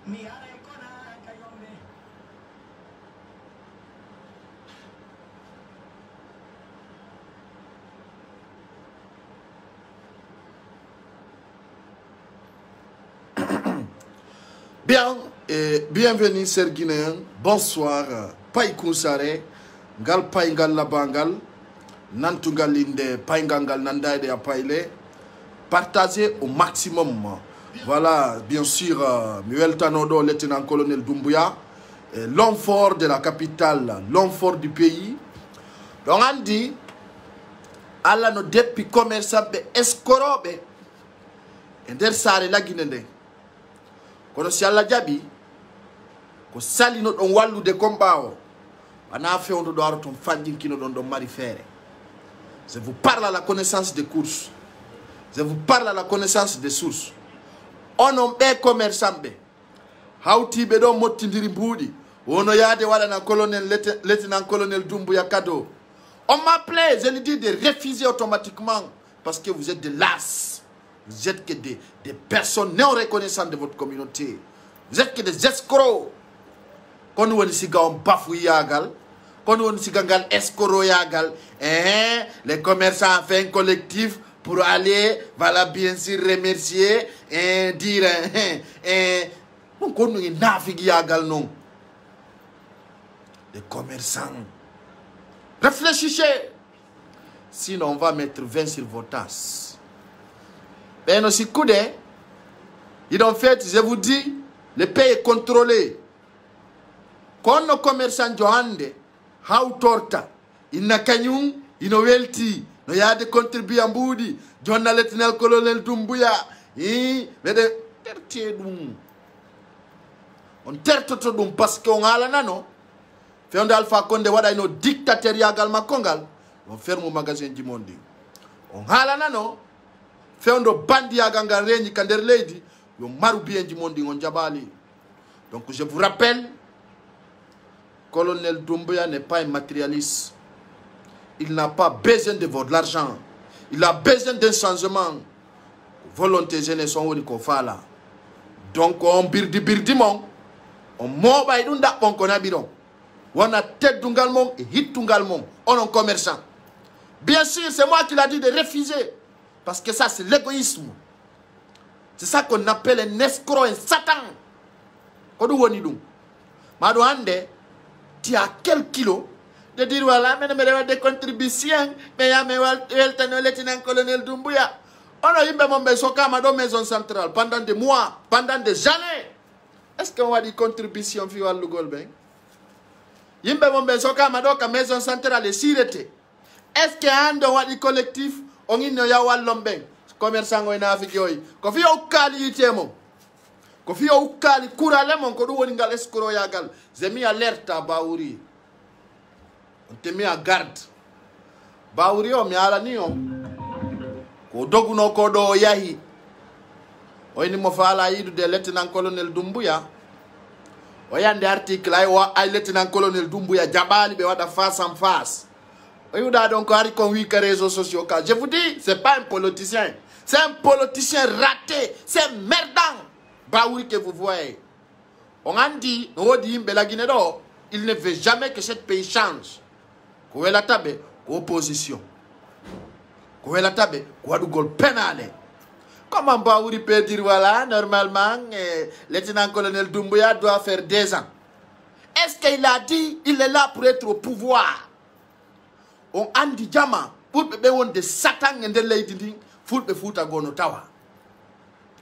Bien, et bienvenue, chers Guinéens. Bonsoir. Pai Kounsare, Ngal Pai Ngal Labangal, Nantungalinde, Pai Ngal Nandaide Apaile. Partagez au maximum. Voilà, bien sûr, Muel Tanodo, lieutenant-colonel Doumbouya, l'homme fort de la capitale, l'homme fort du pays. Donc, on dit, Allah no depuis commerçant, escorobe, et der sare la Guinée. Kono si Allah jabi ko sali no don wallude combat o ana fewndo do araton fanjinkino don mari fere. Je vous parle à la connaissance des courses. Je vous parle à la connaissance des sources. Onon be commerçant be hawti be do mottindiri buudi wono yaade wala na colonel lieutenant colonel Doumbouya cadeau. On m'appelait, je lui dis de refuser automatiquement parce que vous êtes des lasses. Vous êtes que des personnes non reconnaissantes de votre communauté. Vous êtes que des escrocs. Quand nous on bafou yagal, quand nous on escroc yagal, les commerçants ont fait un collectif pour aller, voilà bien sûr remercier et dire, quand nous naviguons yagal non. Les commerçants. Réfléchissez. Sinon on va mettre 20 sur vos tasses. Ben aussi coudé, ils ont fait, je vous dis, le pays est contrôlé. Quand nos commerçants johande, how torta, il n'a kanyung, il n'a welti, il y a des contribuants boudi, John le lieutenant colonel Doumbouya, mais de tertier dum. On tertoto dum parce qu'on a la nano. Fait on Alpha Condé wada ino dictateur yagal kongal, on ferme au magasin du monde. On a la nano. Feondo bandi aganga reni kander lady yo maru bien du monde on jabali. Donc je vous rappelle, colonel Doumbouya n'est pas un matérialiste. Il n'a pas besoin de votre argent. Il a besoin d'un changement. Volonté jeunesse on woni ko fala. Donc on birdi mon on moba idunda on konabiron. On a tête dungalmon et hit dungalmon. On est commerçant. Bien sûr, c'est moi qui l'a dit de refuser. Parce que ça, c'est l'égoïsme. C'est ça qu'on appelle un escroc, un satan. Tu as quel kilo de dire voilà, mais il des contributions, mais il y a le lieutenant colonel Doumbouya. On a eu mon maison centrale pendant des mois, pendant des années. Est-ce qu'on a des contributions à l'Ugolben? Il y a mon maison centrale est sirété. Est-ce qu'il y a un collectif? On ino ya wallombe commerçant ngo ina afijoy ko fi o kali yitemo ko fi o kali kurale mon ko do woni ngal escroc yagal j'ai mis alerte à Baouri on te met à garde Baouri o mi ala ni o ko doguno ko do yahi o ni mo fala yidu de lieutenant colonel Doumbouya o yande article ay lieutenant colonel Doumbouya jabali be wada face en face. Je vous dis, ce n'est pas un politicien. C'est un politicien raté. C'est merdant. Baouri que vous voyez. On a dit, il ne veut jamais que ce pays change. Comment la table, opposition. Comment la table, quoi du gol pénal. Comment Baouri peut dire, voilà, normalement, le lieutenant-colonel Doumbouya doit faire 2 ans. Est-ce qu'il a dit, il est là pour être au pouvoir? On andi jama pour be won de satan ngende leydi ndi fulbe futa gono tawa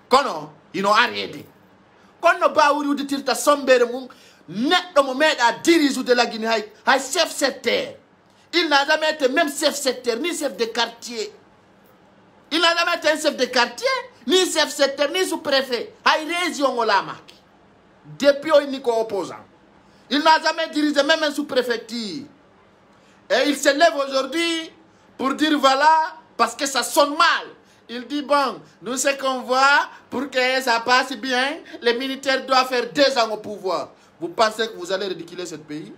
kono ino arede kono Baouri uditirta sombere mum neddo mo meda dirigeant de la Guinée hay chef secteur. Il n'a jamais été même chef secteur ni chef de quartier. Il n'a jamais été un chef de quartier ni chef secteur ni sous-préfet hay région olamaki depuis o niko opposant. Il n'a jamais dirigé même un sous-préfecture. Et il se lève aujourd'hui pour dire voilà, parce que ça sonne mal. Il dit bon, nous ce qu'on voit, pour que ça passe bien, les militaires doivent faire 2 ans au pouvoir. Vous pensez que vous allez ridiculer ce pays?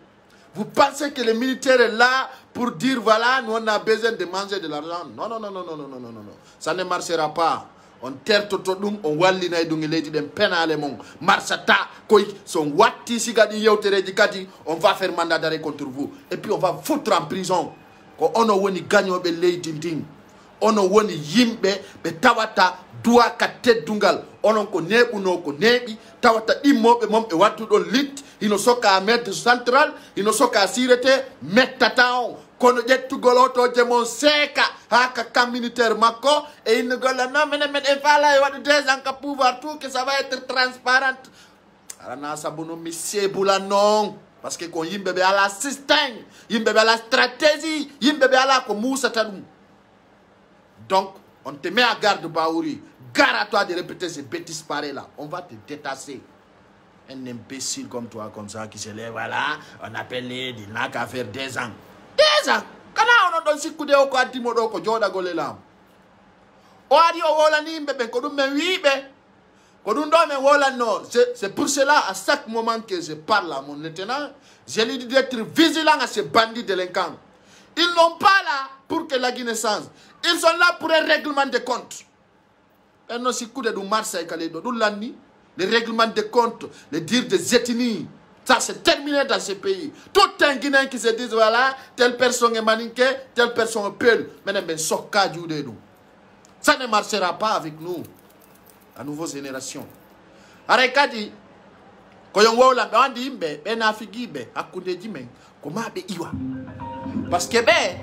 Vous pensez que les militaires est là pour dire voilà, nous on a besoin de manger de l'argent? Non, non, non, non, non, non, non, non, non. Ça ne marchera pas. on tertoto ɗum on wallinayi ɗum e leydi ɗen penale mon marsata koy son watti sigadi yewtereji kadi on va faire mandat d'arrêt contre vous et puis on va foutre en prison ko ono woni gañoɓe leydi ndin ono woni yimɓe ɓe tawata duwa ka teddungal onon ko neɓuno ko neeɓi tawata ɗimmoɓe mom ɓe wattuɗon lit hino soka maître central hino soka sirete mettata on kono ƴettugol otoje mon seeka ha ka camp militaire makko e inno golla non minen meɗen faala e waɗu 2 ans ka pouvoir tout que ça va être transparente arana sabu no mi seebula noon par ce que ko yimɓe ɓe ala système yimɓe ɓe ala stratégie yimɓe ɓe ala ko musata ɗum donc on te met à garde Bahouri gare à toi de répéter ces bêtises pareilles là on va te détasser un imbécile comme toi comme ça qui se lève voilà on appelle les il n'a qu'à faire 2 ans 2 ans kana ono ɗon sikkude o ko addimo ɗo ko jooɗagol e laamu o ari o wolani yimɓe ɓen ko ɗum men wiiɓe ko ɗum ɗo men wolanno c'est pour cela à chaque moment que je parle à mon lieutenant je lui dis d'être vigilant à ces bandits délinquants ils n'ont pas là pour que la Guinée change ils sont là pour un règlement de compte enno sikkude ɗum Marseille kale ɗo ɗum lanni les règlements de compte les dires des ethnies. Ça, c'est terminé dans ce pays. Tout un Guinéen qui se dit, voilà, telle personne est maninquée, telle personne est peule. Mais ça ne marchera pas avec nous, la nouvelle génération. Arekadi, koyon wola, on dit, ben afigi, ben akunde jime, comment be iwa. Parce que ben,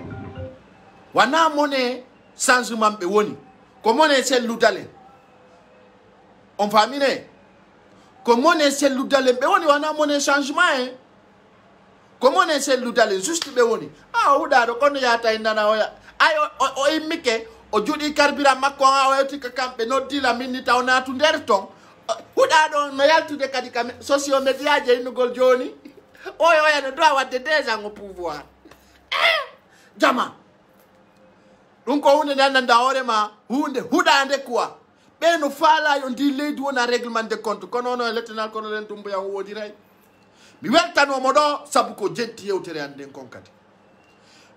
wana monnaie changement be woni. Comment on essaie de l'oudale? On va miner. Comment on essaie de l'oudale? Ben on a monnaie changement, hein. Comment on essaie de l'oudale? Juste be woni. Ah, ouda, kono yata inana oya. Ayo, o imike. O judi karbira makko o etika kambe no dila minita on atu nder ton huda don no yaltude kadi kam socio media je inugol joni oyo oya no doit wadde 2 ans au pouvoir jama dum ko hunde nanda hore ma hunde hudande quoi be no fala yo ndi leydi wona règlement de compte kono no lieutenant colonel Doumbouya wodi ray mi weltano mo do sabu ko jetti yewtere ande kon kadi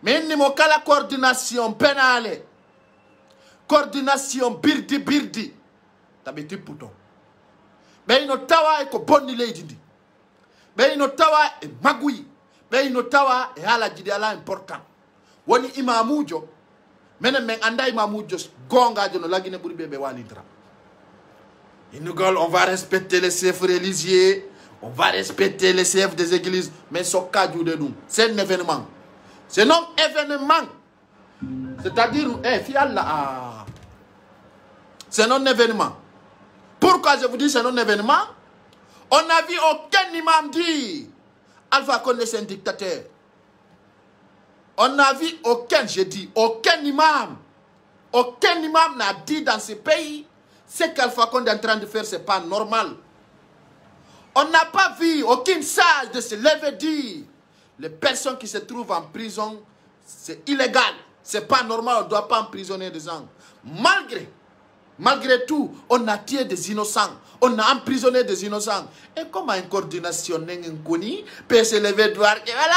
min ni mo kala coordination pénale coordination birdi tabe tipputo be ino tawa e ko bonni leydi ndi be ino tawa e maguyi be ino tawa e halaji di ala important woni imamujo menen men anda imamujo gongajo no lagine buri be walidra inugol on va respecter les chefs religieux on va respecter les chefs des églises mais sokaju de nous c'est un événement c'est non événement c'est-à-dire c'est non événement. Pourquoi je vous dis c'est non événement? On n'a vu aucun imam dire Alpha Condé c'est un dictateur. On n'a vu aucun, je dis, aucun imam n'a dit dans ce pays ce qu'Alpha Condé est en train de faire, c'est pas normal. On n'a pas vu aucune sage de se lever dire les personnes qui se trouvent en prison, c'est illégal. C'est pas normal, on ne doit pas emprisonner des gens. Malgré tout, on a tué des innocents. On a emprisonné des innocents. Et comment une coordination peut se lever de voir que voilà,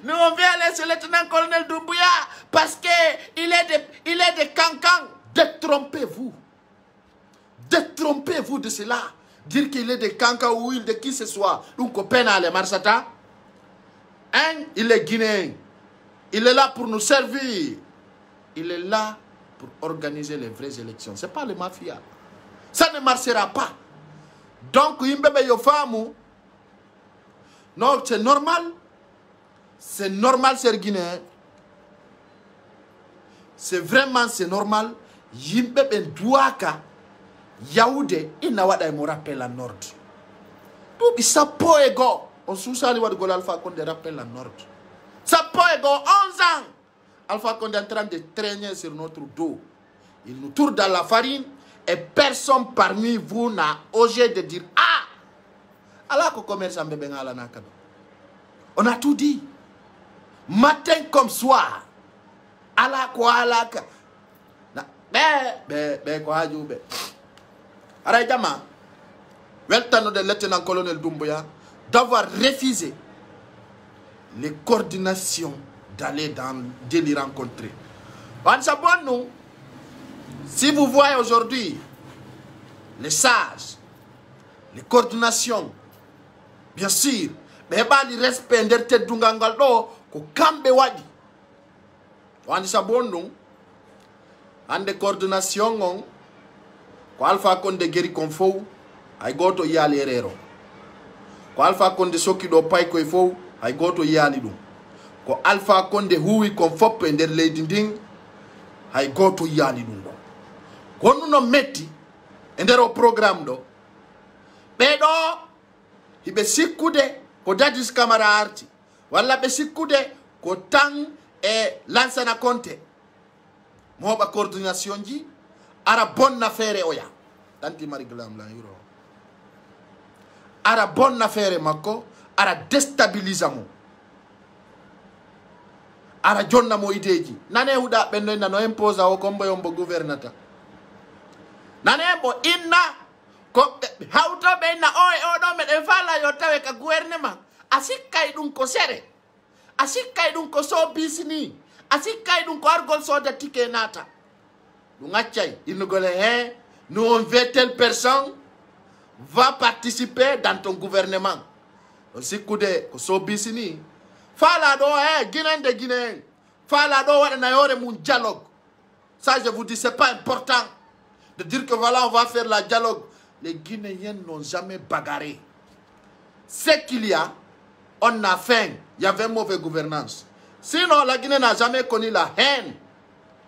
nous on vient laisser le lieutenant-colonel Doumbouya parce qu'il est de cancan. Détrompez-vous. Détrompez-vous de cela. Dire qu'il est de cancan ou de qui ce soit. Donc, on peine à les marsata. Hein? Il est guinéen. Il est là pour nous servir. Il est là pour organiser les vraies élections. Ce n'est pas le mafia. Ça ne marchera pas. Donc, non, c'est normal. C'est normal, c'est guinéen. C'est vraiment, c'est normal. Yimbe douaka, Yaoudé, il n'a pas de rappel à Nord. Donc, il s'est pas égaux. On sous-sali wa de Gol Alpha Condé rappel à Nord. Ça peut égaux 11 ans. Alpha Condé est en train de traîner sur notre dos. Il nous tourne dans la farine et personne parmi vous n'a osé de dire ah! Allah ko commerce en bébé ngala nakado. On a tout dit. Matin comme soir. Allah ko alaka. Be ko haju be. Ara jama. Weltano de lieutenant-colonel Doumbouya d'avoir refusé les coordinations d'aller les rencontrer. Si vous voyez aujourd'hui les sages, les coordinations, bien sûr, mais pas le respect de tête dungangal do ko kambe wadi. Wandi sabondung, ande coordination on, ko Alpha Condé geri konfo, ay goto yali erero. Ko Alpha Condé soki do pay koy fo, ay goto yali dum. Ko Alpha Condé huwi kon foppe nder leydi ndin, ay goto yali dum. Ko no metti e nder o programme do, ɓeɗo hiɓe sikkude ko Dadis Camara arti, walla ɓe sikkude ko tan e Lansana Conté mo hoɓa coordination ji ara bonne affaire oya ɗanti mari glam la yuro ara bonne affaire makko ara déstabilisa mo ara jonna mo ideji nane huɗa ɓenno nano imposa o kombo yombo gouvernata nane bo inna ko hawtoɓe inna o e oɗo meɗen fala yo tawe ka gouvernement a sikkay ɗum ko sere a sikkay ɗum ko so bisini a sikkay ɗum ko argol soda tike nata ɗum accay innugole he nous on veut telle personne va participer dans ton gouvernement on sikkude ko so bisini fala ɗo guinende guinéen fala ɗo waɗana yore mum dialogue ça je vous dis c'est pas important de dire que voilà on va faire la dialogue. Les Guinéens n'ont jamais bagarré. C'est qu'il y a, on a faim, il y avait mauvaise gouvernance. Sinon, la Guinée n'a jamais connu la haine.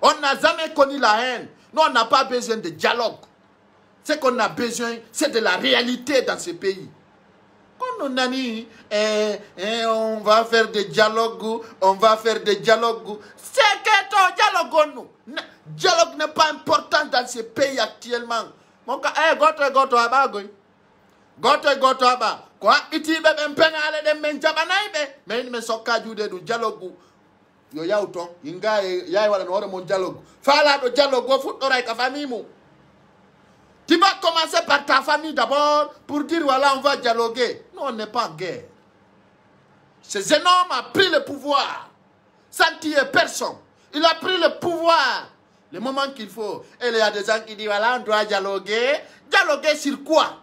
On n'a jamais connu la haine. Nous, on n'a pas besoin de dialogue. Ce qu'on a besoin, c'est de la réalité dans ce pays. Quand on a dit, on va faire des dialogues, on va faire des dialogues, c'est que ton dialogue, dialogue n'est pas important dans ce pays actuellement. Mon ka goto abagoy goto aba ko itibe ben penale de men jabanaybe men me sokka jude du dialogue yo yawton inga yaay wala no mon dialogue fala do dialogue go futtoray ka famille mu tu vas commencer par ta famille d'abord pour dire voilà on va dialoguer. Non, on n'est pas en guerre. Ce jeune homme a pris le pouvoir sans tuer personne. Il a pris le pouvoir le moment qu'il faut. Et il y a des gens qui disent, voilà, on doit dialoguer. Dialoguer sur quoi?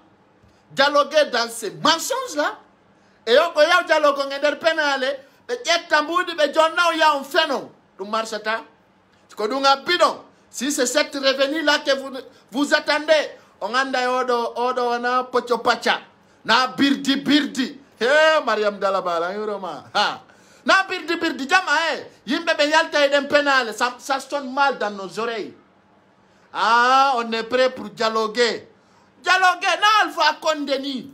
Dialoguer dans ces mensonges-là. Et on peut dialoguer dans les pénales. Et si c'est cette revenue-là que vous attendez, on a na pocho pacha, na birdi. Hé, Mariam Dalabala, ha. Na birdi, jama, yimbe be yalta eden pénal, ça sonne mal dans nos oreilles. Ah, on est prêt pour dialoguer. Dialoguer, na Alpha Condé ni.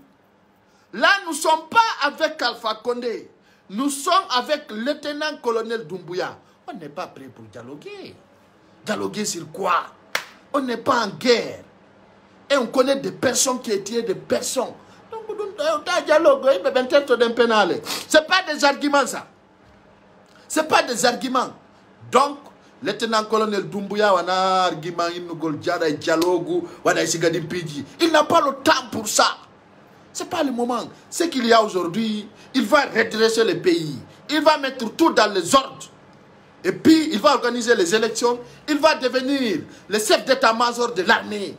Là, nous ne sommes pas avec Alpha Condé. Nous sommes avec le lieutenant-colonel Doumbouya. On n'est pas prêt pour dialoguer. Dialoguer sur quoi? On n'est pas en guerre. Et on connaît des personnes qui étaient des personnes. Donc, c'est pas des arguments, ça. C'est pas des arguments. Donc, lieutenant-colonel Doumbouya, on a argument, il n'a pas le temps pour ça. C'est pas le moment. Ce qu'il y a aujourd'hui, il va redresser le pays. Il va mettre tout dans les ordres. Et puis, il va organiser les élections. Il va devenir le chef d'état-major de l'armée.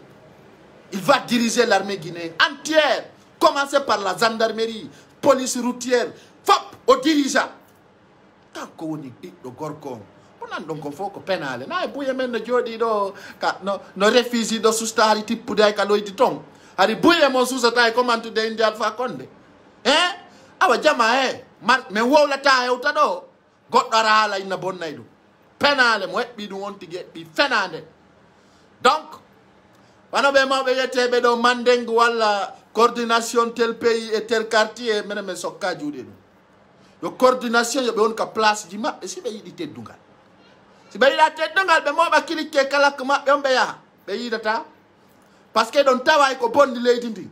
Il va diriger l'armée guinéenne entière. Commencer par la gendarmerie, police routière, FOP au dirigeant. Tant qu'on est au Gorgon, on a donc un faux pénal. Non, et puis, même no réfugiés de sous-stari type pour des cadeaux de ton. Ari bouye mon sous-stari comment tu dis Alpha Condé. Hein? Awa jama mais wow la ta utado. Godara la ina bonnaydu. Penale mo bi du wonti ge bi fenande. Donc, wanobe mawbe yete be do mandeng wala coordination tel pays et tel quartier meneme sokka juude dum. Yo coordination yo be won ka place di mabbe si be yidi teddungal. Si be yida teddungal be mo ba kilike kala ko mabbe on be ya be yidata parce que don tawa ko bondi leydi ndi.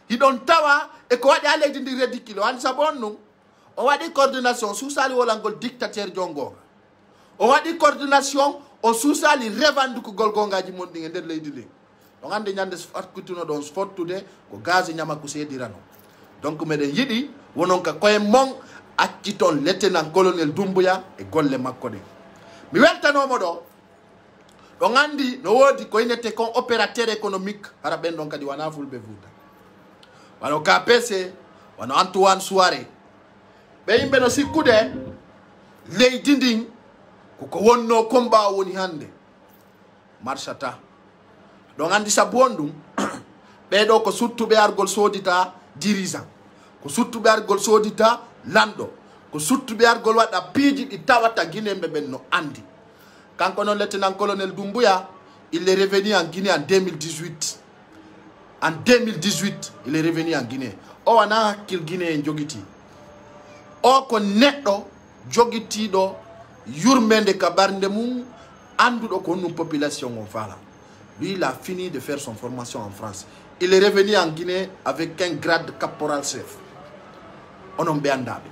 Hi don tawa e ko wadi leydi ndi ridicule an sabonnu. On va dire coordination sous ça le dictateur Djongo. On va dire coordination on sous ça les revendique Golgonga di monde ngende lay dile. Donc ande nyande fatkutuno don sport today ko gaz nyama ko se dirano. Donc meden yidi wonon ka koy mon acciton lieutenant colonel Doumbouya e golle makko de. Mi weltano modo on andi no wodi ko inete kon opérateur économique hara ben don kadi wana fulbe vuta wano KPC wano Antoine Souare be yimbe no sikkude leydi ndin ko wonno combat woni hande marchata don andi sabondum be do ko suttube argol sodita dirigeant ko suttube argol sodita lando ko suttube argol wada piiji di tawata Guinéembe ben no andi kanko non lieutenant-colonel Doumbouya il est revenu en Guinée en 2018 en 2018 il est revenu en Guinée o wana kil Guinée jogiti o ko neddo jogiti do yurmende kabarnde mum andudo ko nous population on fala lui il a fini de faire son formation en France il est revenu en Guinée avec un grade de caporal chef onon be andabe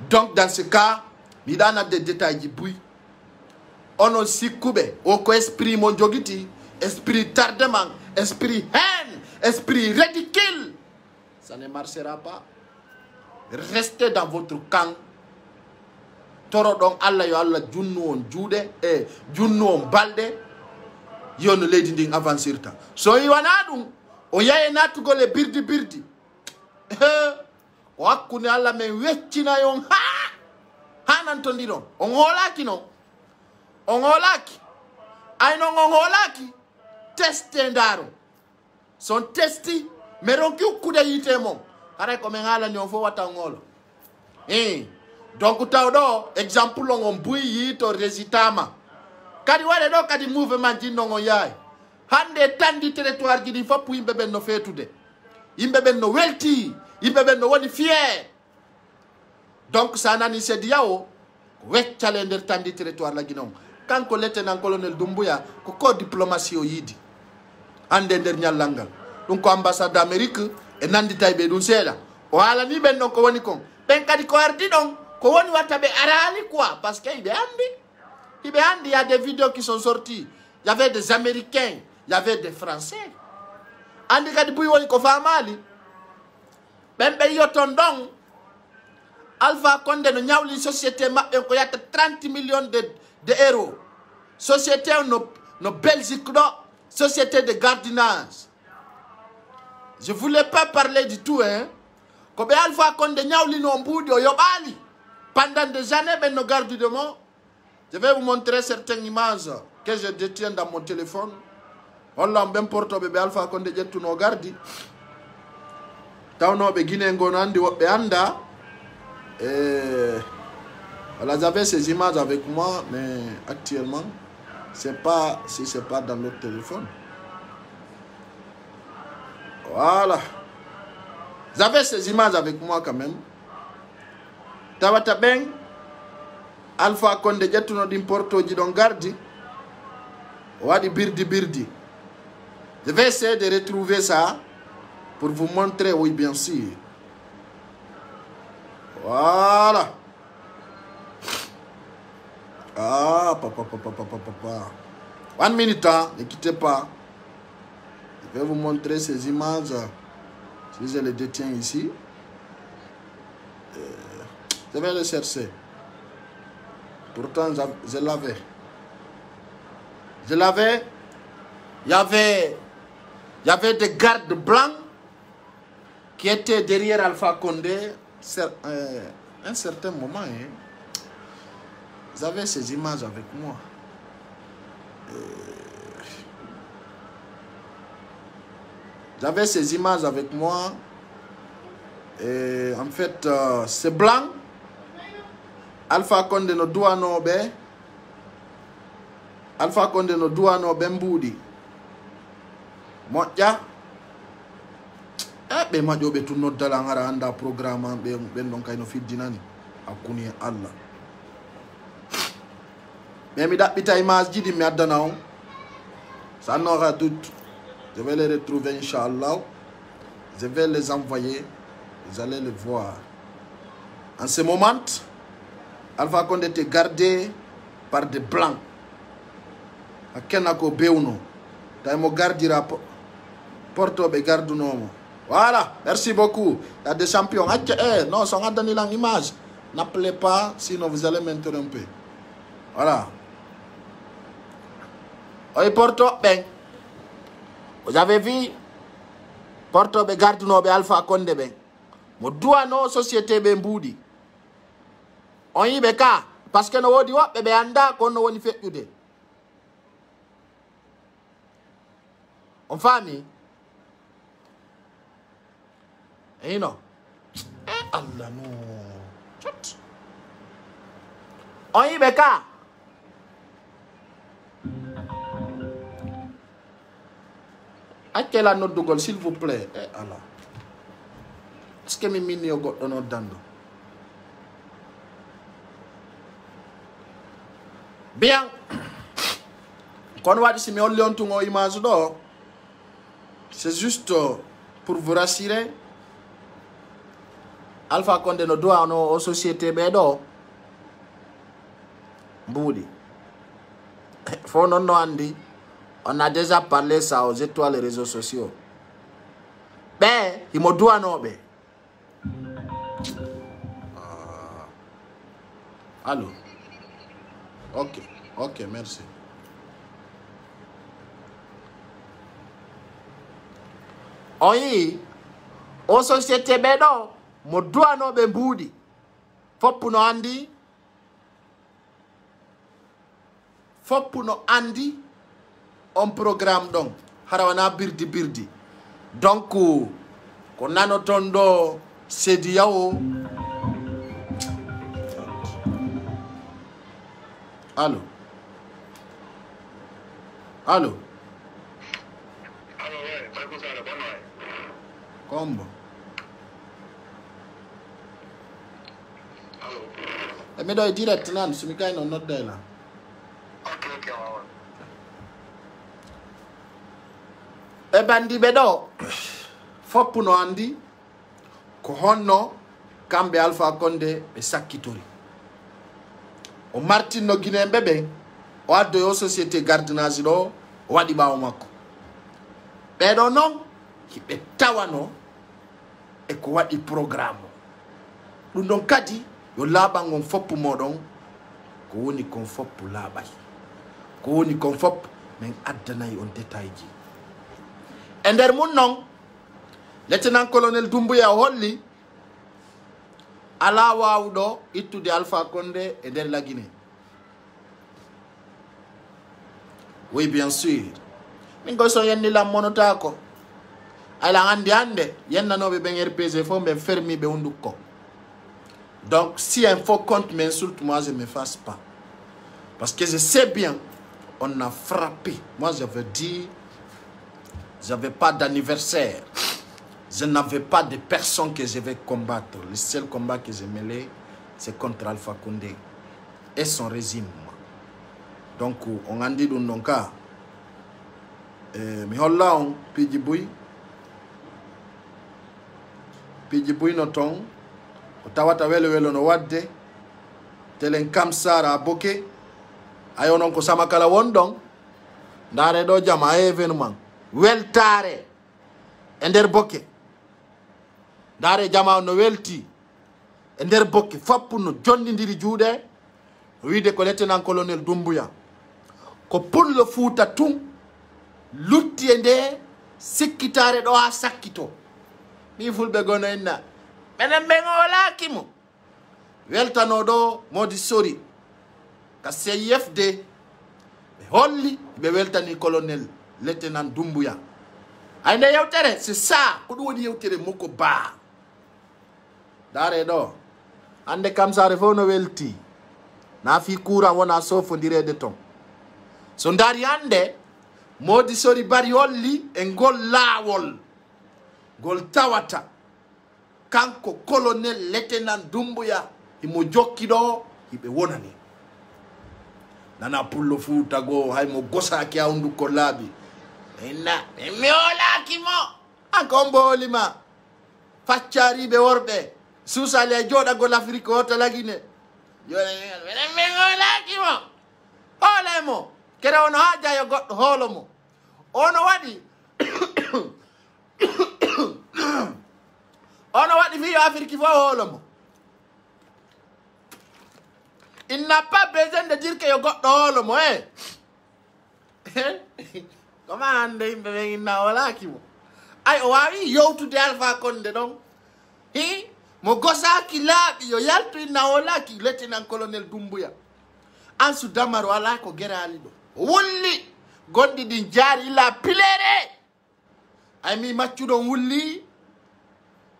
donc dans ce cas mi dana des détails du bruit onon sikube o ko esprit mon jogiti esprit tardement esprit haine esprit ridicule ça ne marchera pas. Restez dans votre camp. Toro don Allah yo Allah junnu on juude e junnu on balde yono leydi ndin avancirta so yi wana dum o yaye natugo le birdi o hakkune Allah men weccina yon hanan to ndino on holaki no on holaki ayno on holaki teste ndaro son testi meron ki kude yite mom are ko men hala nyon fo wata ngolo donc tawdo exemple on buyi to resitama kadi wale do kadi mouvement jinno ngon yaay hande tandi territoire ji di fop yimbe ben no fetude yimbe ben no welti yimbe ben no woni fier donc ça nani se diawo weccale nder tandi territoire la ginom kanko lieutenant-colonel Doumbouya ko diplomatie o yidi ande nder nyallangal dum ko ambassade d'Amérique e nandi taybe dum seeda o hala ni ben non ko woni kon ben kadi ko ardi don ko woni watta be arali quoi parce que il y a des vidéos qui sont sorties, il y avait des Américains, il y avait des Français andi kadi buy woni ko famali ben be yoton don Alpha Condé no nyawli société mabbe ko yatta 30 millions de euros société no Belgique do société de gardiennage. Je voulais pas parler du tout hein. Ko be Alpha Condé nyawli no mbudi o yobali pendant des années ben no gardinement. Je vais vous montrer certaines images que je détiens dans mon téléphone. On l'a bien porté be Alpha Condé jettu no gardi. Tawno be Guinée ngono andi wobbe anda voilà, j'avais ces images avec moi mais actuellement c'est pas dans l'autre téléphone. Voilà. J'avais ces images avec moi quand même. Tawata ben Alpha Condé jettuno din portoji don gardi wadi birdi. Je vais essayer de retrouver ça pour vous montrer, oui bien sûr. Voilà. Ah, papa. 1 minute, hein, ne quittez pas. Je vais vous montrer ces images. Si je les détiens ici. Je vais les chercher. Pourtant, je l'avais. Il y avait des gardes blancs qui étaient derrière Alpha Condé un certain moment. Hein. J'avais ces images avec moi. J'avais ces images avec moi. Et en fait, c'est blanc. Alpha Condé no douanobe. Alpha Condé no douanobe mboudi. Moja. Be majobe tu noddala ngara anda programme ben don kayno fiddinani akuni Allah. Mais mi dabita image jidi mi adana on. Ça n'aura doute. Je vais les retrouver Inch'Allah. Je vais les envoyer. Vous allez les voir. En ce moment, Alpha Condé était gardé par des blancs. Akenako Beuno. Taimo gardira Porto be gardunomo. Voilà, merci beaucoup. Il y a des champions. Non, ça a donné l'image. N'appelez pas, sinon vous allez m'interrompre. Voilà. oy porto ben vous avez vu porto be garduno be Alpha Condé ben mo duano société be mbudi on yibe ka parce que no wodi wobbe be anda ko no woni feƴƴude on fami non Allah no on yibe ka accela noddugol s'il vous plaît Allah est-ce que mi minni o goɗɗo noddando bien kono waɗi si mi holli on tun o image ɗo c'est juste pour vous rassurer Alpha Condé no doit no société ɓeɗo mbuuɗi fo non no andi on a déjà parlé ça aux étoiles les réseaux sociaux ɓe imo duwanoɓe allô ok merci on yi o société ɓeɗo mo duwanoɓe mbuuɗi foppu no andi on programme ɗon hara wana birdi donc ko nano ton ɗo sedi yawo allô combo miɗo e direct nan somi kayno nodde la e bandiɓe ɗo foppu no andi ko honno kamɓe Alpha Condé ɓe sakkitori o martinno guinéɓe ɓe o addoy o société gardiennage ɗo o waɗi ɓawo makko ɓeɗo noon hiɓe tawano e ko waɗi programme ɗum ɗon kadi yo laaɓan on foppu moɗon ko woni kon foppu laaɓay ko woni kon foppu min addanayi on détail ji e nder mum noon lieutenant colonel Doumbouya holli ala wawɗo ittude Alpha Condé e nder la Guinée oui bien sûr min koy so yennilam monotako ayla hande yennanoɓe ɓen RPG fof ɓen fermiɓe hundukko donc si un faux compte m'insulte moi je ne me fasse pas parce que je sais bien on a frappé moi je veux dire j'avais pas d'anniversaire je n'avais pas de personne que je vais combattre le seul combat que j'ai mêlé c'est contre Alpha Condé et son régime donc on a dit donc ka mi holla on piji buy no ton o tawata welo no wadde telen kam sara boke ayo non ko sama kala won don ndare do jama événement weltare e nder boke ndare jama no welti e nder boke foppu no jondidiri juuɗe wiide ko lieutenant colonel Doumbouya ko pullo Fuuta tun lutti e nde sikkitare ɗo ha sakkito mi fulɓe gono enna menen ɓen olaki mo weltano ɗo modi sori ka CIFD ɓe holli ɓe weltani colonel lieutenant Doumbouya ay nde yewtere c'est ça ko ɗum woni yewtere moko ba dare ɗo hande kam sare fof no welti na fi courant wona sofodirede ton so dari hande modi sori bari holli e ngol laawol ngol tawata kanko colonel lieutenant Doumbouya imo jokki ɗo hiɓe wonani nana pullo Fuuta go haymo gosaki ha hunduko laaɓi inna mi olaki mo anko mbolima faccariɓe worɓe suusali e joɗagol Afrique hota lagine mi olaki mo hoolemo kere ono haja yo goɗɗo hoolo mo ono waɗi ono waɗi fi yo Afrique fo hoolo mo il n'a pas besoin de dire que yo goɗɗo hoolo mo Comment ande yimɓe ɓe inna walaki mo ay o wawi yowtude Alpha Condé ɗon hi mo gosaki laaɓi yo yaltu inna walaki lettinan colonel Doumbouya Ansou Damaro ala ko gerali ɗo wulli gonɗi ɗin jaari illa pilere ay mi maccuɗon wulli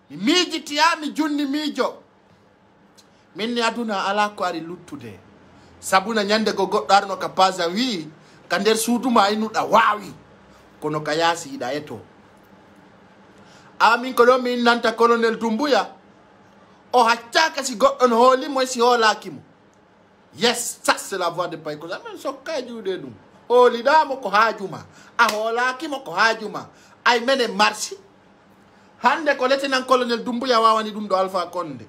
mi miijitiya mi junni miijo minni aduna ala ko ari luttude sabuna ñande go goɗɗo arno ka pasa wi ka nder suuduma innuɗa waawi kono ka yaasi yiɗa eto amin ko ɗon min nanta colonel Doumbouya o haccaka si goɗɗo no hoolimo si hoolakimo yes ça c'est la voix de Paye Kousa men sokka e juuɗe ɗum hooliɗamo ko haajuma a hoolakimo ko haajuma ay menen marsi hande ko lettinan colonel Doumbouya wawani ɗum ɗo Alpha Condé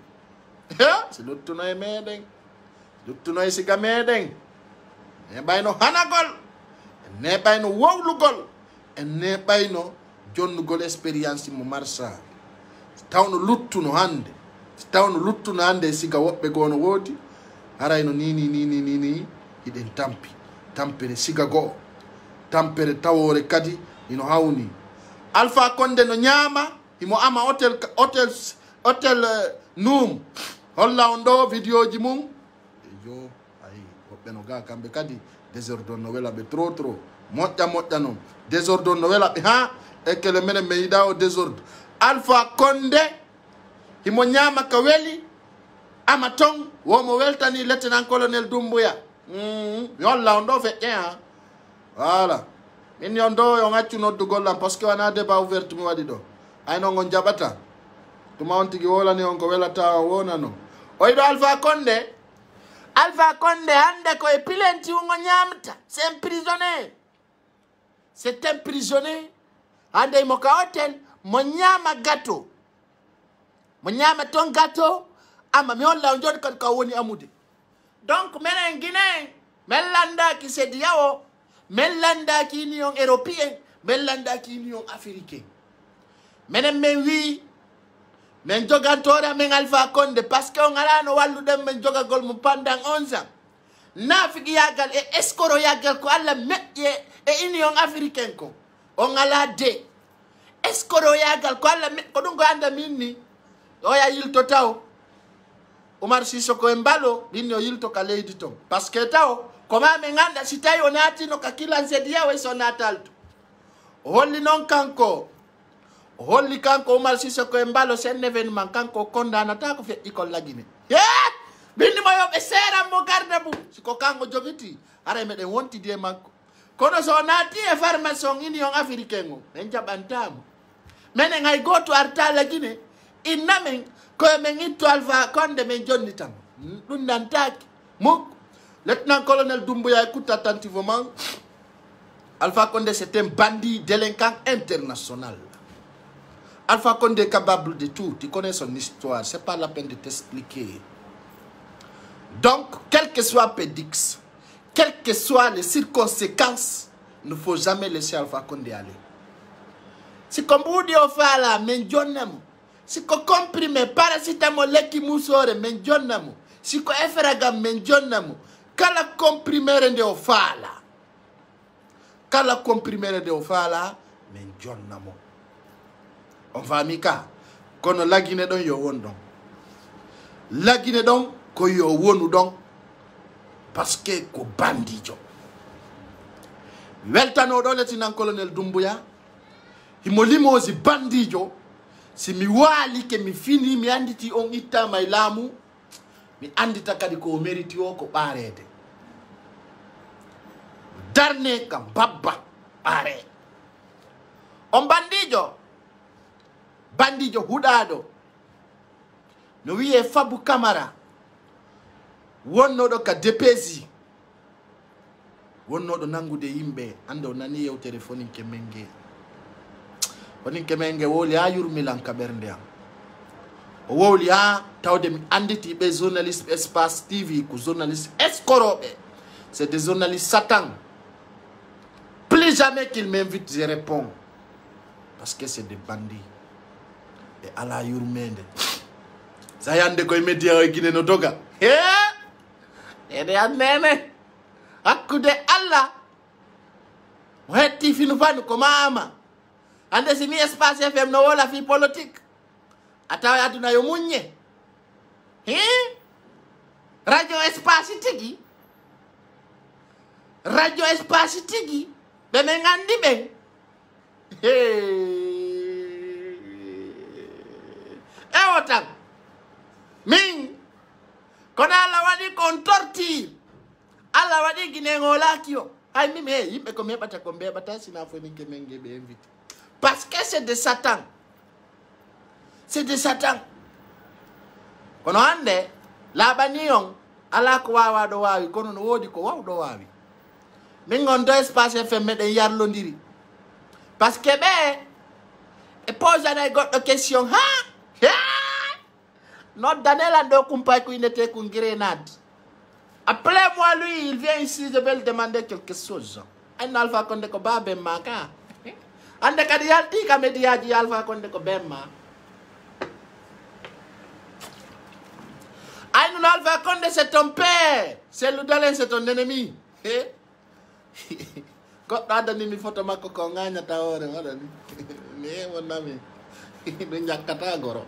si luttuno e meɗen luttuno e siga meɗen e ɓayno hanagol ne ɓayno wowlugol en ne ɓayno jonnugol expérience mo marsa tawno luttuno hande tawno luttuno hande e siga woɓɓe gono woodi harayno ni hiɗen tampi tampere siga goo tampere tawore kadi ino hawni Alpha Condé no ñaama imo ama hôtel Noum holla on ɗo vidéo ji mum yo ayi woɓɓe no ga kamɓe kadi désordre no wela ɓe trop moƴƴa noon désordre no wela ɓe ha e kele menen mi yiɗa o désordre Alpha Condé himo ñaama ka weli ama ton womo weltani lettinan colonel Doumbouya mi holla on ɗo feƴƴe ha voilà min on ɗo yo accu noddugol am par ce que wona débat ouverte mi waɗi ɗo ay noon on jaɓata tuma on tigi wolani on ko welata o wona no o yiɗo Alpha Condé hande ko e pilenti ngo ñamta c'est un prisonnier hande imo ka hôtel mo ñama gâteau mo ñama ton gâteau ama mi holla on joni kadi ka woni amude donc menen Guinéen men landaki CEDEAO men landaki Union européen men landaki Union africain menen men wi men jogantore men Alpha Condé parce que on alano walluɗen men jogagol mo pendant 11 ans nafigi yagal e escoro yagal ko Allah meƴƴe e Union africain ko on ala de escoro yagal ko Allah ko ɗum ko anda min ni o ya yilto taw Oumar Sissoko Embalo ɗinni o yilto ka leydi ton parce que taw koma min anda si tawi o natino ka kilan CEDEAO e so natalto o holli noon kanko o holli kanko Oumar Sissoko Embalo sen événement kanko kondanata ko feƴƴi kon lagine bindi mo yoɓe seeran mo garda mum siko kanko jogiti ara meɗen wontidi e makko kono so naati e formation Union africain o men jaɓantamo menen hay goto arta lagine inna men koye men itto Alpha Condé men jonnitamo ɗum nantaki mukko lieutenant colonel Doumbouya écoute attentivement Alpha Condé c'est un bandit délinquant international. Alpha Condé est capable de tout. Tu connais son histoire. C'est pas la peine de t'expliquer. Donc, quel que soit Pédix, quelles que soient les circonstances, il ne faut jamais laisser Alpha Condé aller. Si comme vous dites au fala, mais John si ko comprimé paracétamol leki musore men jonnamo si ko efragam men jonnamo kala comprimé de o fala men jonnamo on fami ka kono lagine don yo won don lagine don ko yo wonu don parce que ko bandijo weltano do letinan colonel Doumbouya himo limosi bandijo si mi wali ke mi fini mi anditi on itta may laamu mi andita kadi ko mérite o ko ɓaarede darne kam babba ɓaare on bandijo huɗaɗo no wiye Fabou Camara wonnoɗo ka DPG wonnoɗo nangude yimɓe ande o nani yewtere foninke menge woninke menge wowli ha yurmilan ka ɓernde am o wowli ha tawde mi anditi ɓe journaliste Espace TV ko journaliste escoroɓe c'est des journalistes satan plus jamais qu'il m'invite je réponds parce que c'est des bandits e ala yurmede sa yande koye média o Guinée no doga ede annene hakkude Allah mo hetti finu fanu ko mama ande si ni Espace FM no wola fi politique atawa aduna yo munye radio Espace tigi radio Espace tigi be men andi be otan min kono alla wadi kon torti alla wadi ginengolakio ay mi me yimbe ko mebata ko mbebata sina fo ninke menge be invité parce que c'est de Satan. C'est de Satan. Kono ande labaniyon ala ko wawa do wawi kono no wodi ko waw do wawi min gon do Espace FM meden yarlondiri parce que be e pose ana goddo question non Daniel ando kumpay ko inete ko grenade. Appelez-moi lui, il vient ici, je vais lui demander quelque chose. Un Alpha Condé ko ba bemma ka. Ande kadi yalti ka mediaji Alpha Condé ko bemma. Aïnou Alpha Condé c'est ton père. C'est Loudalen c'est ton ennemi. Ko adani mi photo makko ko nganya tawore wadani. Ne wonami. Do nyakata goro.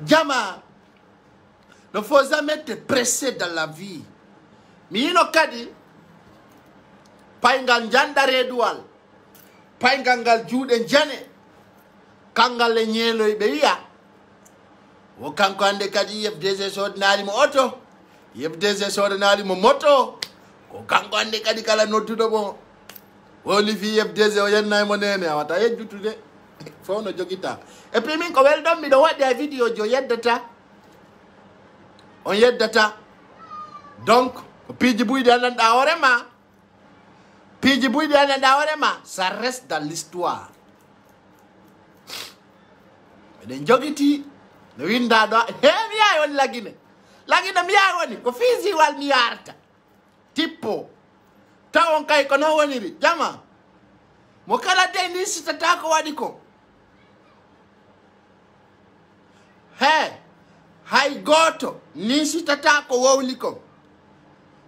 Jama, ne faut jamais te presser dans la vie. Mino kadi, paingan janda redual, paingangal jude jane, kangal lenyelo ibeya. O kanko ande kadi FDC sodnali mo auto, FDC sodnali mo moto. O kanko ande kadi kala notudo mo. Woni fi FDC o yenna mo nene awata yejjutude. Fono jogita. Et puis min ko wel dom mi do wadi ay video jo yeddata. On yeddata. Donc, piji buydi ananda horema. Piji buydi ananda horema, ça reste dans l'histoire. Den jogiti no winda do mi ay woni lagine. Lagine mi ay woni ko fizi wal mi yarta. Tipo. Tawon kay ko no woniri jama. Mo kala de ni sitata ko wadi ko. Hay goto ni sitata ko wawli ko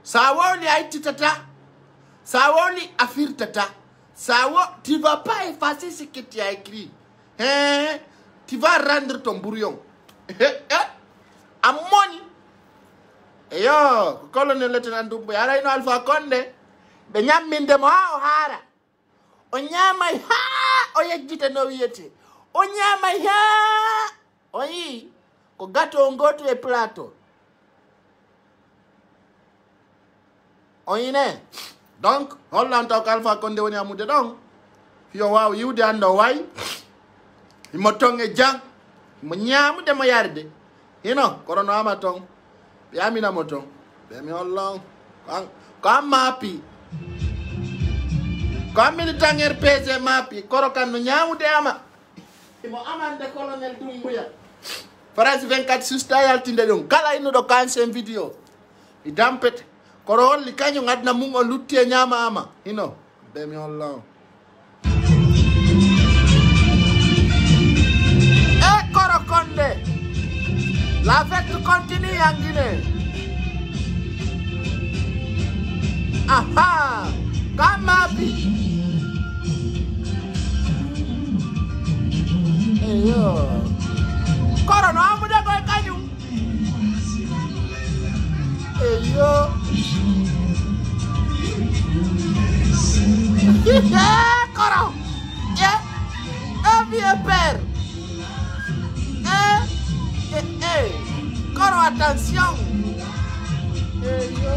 sa wawli ay titata sa wawli afirtata sa wo tu vas pas effacer ce que tu as écrit tu vas rendre ton brouillon amoni yo colonel lieutenant Dumbo ara ino Alpha Condé be nyamminde mo o hara o nyamay o yejjita no wiyete o nyamay oyi ko gato ngoto e plateau oyine donc holland taw Alpha Condé woni amude donc yo waw yiwde ando way mo tonge jang mo nyaamude mo yarde hino korono ama ton be amina mo ton be mi hollon ko mapi ko amini tanger pese mapi koro kan no nyaamude ama mo amande colonel Dumbuya France 24 susta yaltinde dum kala ino do kansen video i dampet koro holli kanyo ngadna mum o lutti e nyama ama hino be mi hollon Koro Condé la fête continue en Guinée. Aha kamapi eyo koro no amude ko kanyu eyo koro vieux père koro attention eyo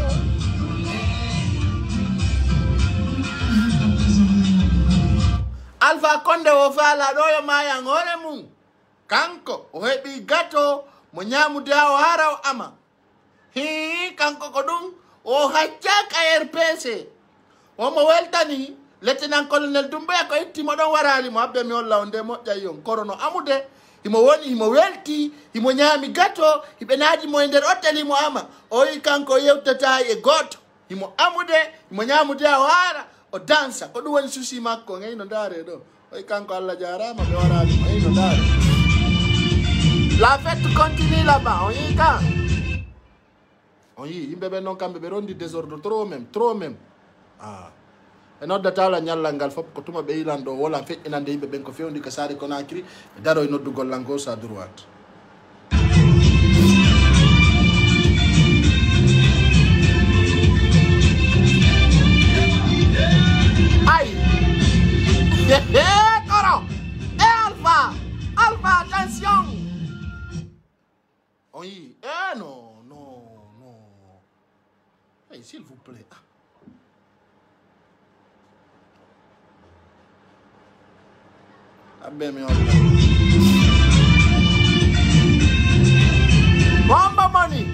Alpha Condé o fala doyo maya ngore mu kanko o hebi gato mo nyamude o hara o ama kanko ko dum o haccaka RPC o mo weltani lieutenant colonel Dumbuya ko itti mo don warali mo abbe mi holla onde mo jayon korono amude himo woni himo welti himo nyami gato hibe naadi mo nder hoteli mo ama o yi kanko yewtata e goto himo amude himo nyamude o hara o dansa ko dum woni susi makko ngay no dare do o yi kanko Allah jarama be warali ngay no dare la fête continue là-bas on yi kan on yi imbe be non kambe be rondi désordre trop même e noddata la ñallal ngal fof ko tuma ɓe yilan ɗo wola feƴƴinande yimɓe ɓen ko fewndi ko Saare Conakry e daro e noddugol lango sa droite. Aïe. Coro. Alpha. Alpha, attention. Oui. Non, non, non. Hey, s'il vous plaît. Bomba money.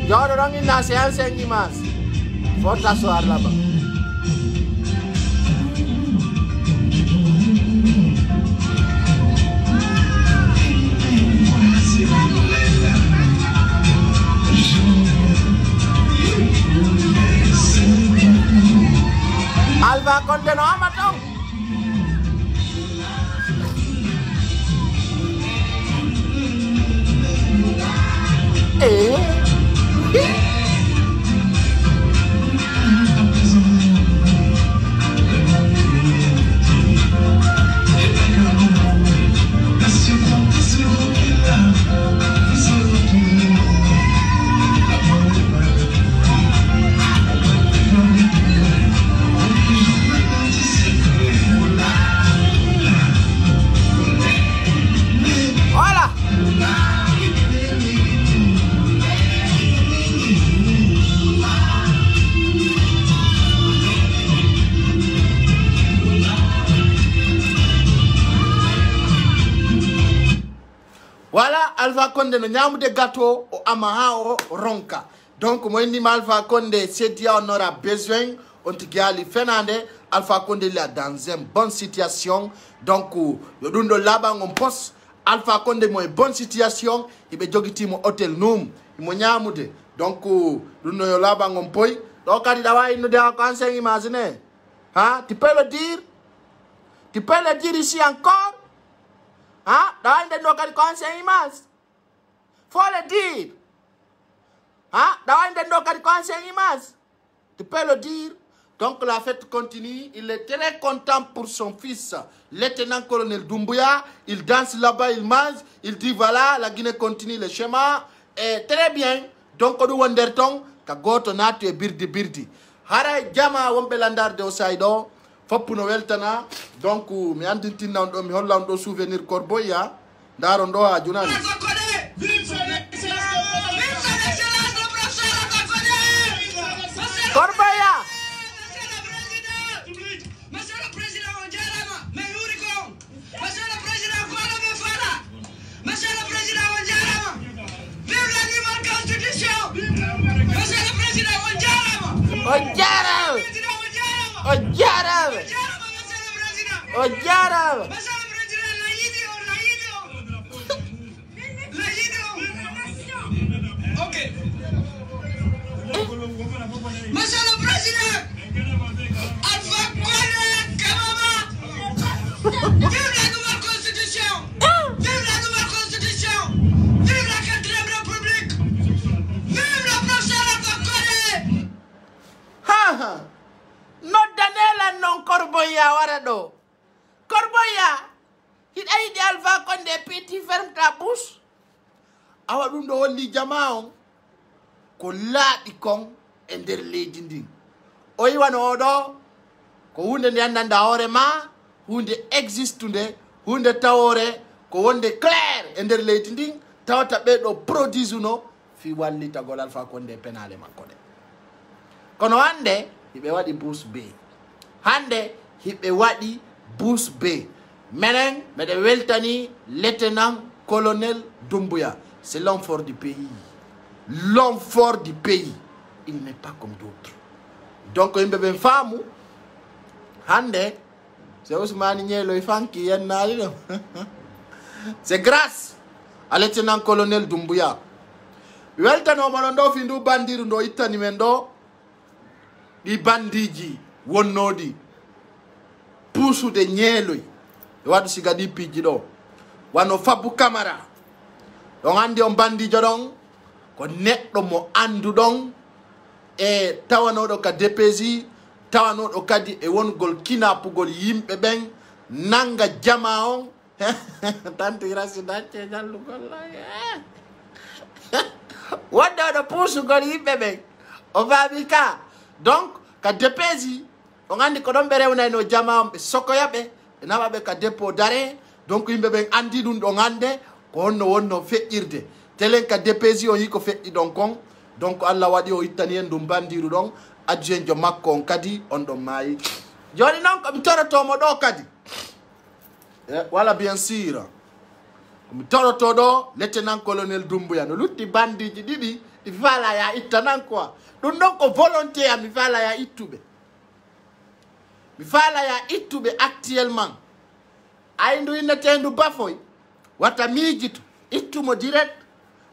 Yo orang ini nasihat sengi mas. Foto soal laba. Alpha Condé no amat dong. Voilà, Alpha Condé no ñamude gâteau o ama o ronka. Donc moi ni Alpha Condé c'est on aura besoin on tigali fenande Alpha Condé là dans une bonne situation. Donc yo dundo laba ngom poste Alpha Condé mo bonne situation ibe jogiti mo hôtel num mo ñamude. Donc dundo yo laba ngom poy do kadi dawa ino de conseil imaginer. Hein, tu peux le dire? Tu peux le dire ici encore? Hein? Dans le cas de conseil immense. Faut le dire. Hein? Dans le cas de conseil immense. Tu peux le dire. Donc la fête continue. Il est très content pour son fils, lieutenant-colonel Doumbouya. Il danse là-bas, il mange. Il dit voilà, la Guinée continue le schéma. Et très bien. Donc on wonderton kagoto natu e birdi birdi. Hara jama wombe landar de osaido. Foppu no weltana donc mi andintinna on ɗo mi holla on ɗo souvenir Corboya ndaron ɗo ha junani Corboya monsieur le président on jarama mais yuri ko monsieur le président ko la me fala monsieur le président on jarama vive la nouvelle constitution monsieur le président on jarama Ojara! Ojara! Ok. Monsieur le Président, Alpha Condé Kamama, vive la nouvelle constitution! Vive la nouvelle constitution! Vive la 4e République! Vive le professeur Alpha Condé! Ha ha! No Daniela non Corboya warado. Corboya, il a dit Alpha Condé petit ferme ta bouche. Awa ɗum ɗo holli jama on ko laaɓi kon e nder leydi ndin. O yiwano oɗo ko hunde nde andanda hoore ma, hunde existude, hunde tawore ko wonde clair e nder leydi ndin tawata ɓeɗo produise no fi wallitagol Alpha Condé penale makko ɗe. Kono hande hiɓe waɗi bouche bée. Hande hiɓe waɗi bouche bée. Menen meɗe weltani lieutenant colonel Doumbouya. C'est l'homme fort du pays. L'homme fort du pays. Il n'est pas comme d'autres. Donc, il y a une femme. Hande. C'est Ousmane Nielo Ifanki. C'est grâce à lieutenant colonel Doumbouya. Weltano malondo findu bandiru ndo itani mendo. Di bandiji. Wonnodi. Pusu de Nielo. Wadu sigadi piji do. Wano Fabu Kamara. Donc andi on bandi jodon ko neɗɗo mo anduɗon e tawanoɗo ka DPG tawanoɗo kadi e wongol kinapugol yimɓe ɓen nanga jama on tanti rasidacce jallugol wonde oɗo puusugol yimɓe ɓen o faami ka donc ka DPG on andi ko ɗon ɓe rewnayno jama on ɓe sokoya ɓe ɓe nawa ɓe ka dépôt d'arrêt donc yimɓe ɓen andi ɗum ɗon hande ko honno wonno feƴƴirde telen ka DPG on yi ko feƴƴi ɗon kon donc Allah waɗi o ittani en ɗum bandiru ɗon adjoint jo makko on kadi on ɗon maayi joni noon komi torotomo ɗo kadi wala bien sûr komi toroto ɗo lieutenant colonel Doumbouya no lutti bandiji ɗiɗi ɗi fala ya itta nan quoi ɗum ɗon ko volonté am mi fala ya ittuɓe mi fala ya ittuɓe actuellement ayndu innetendu Bafoy wata miijito ittumo direct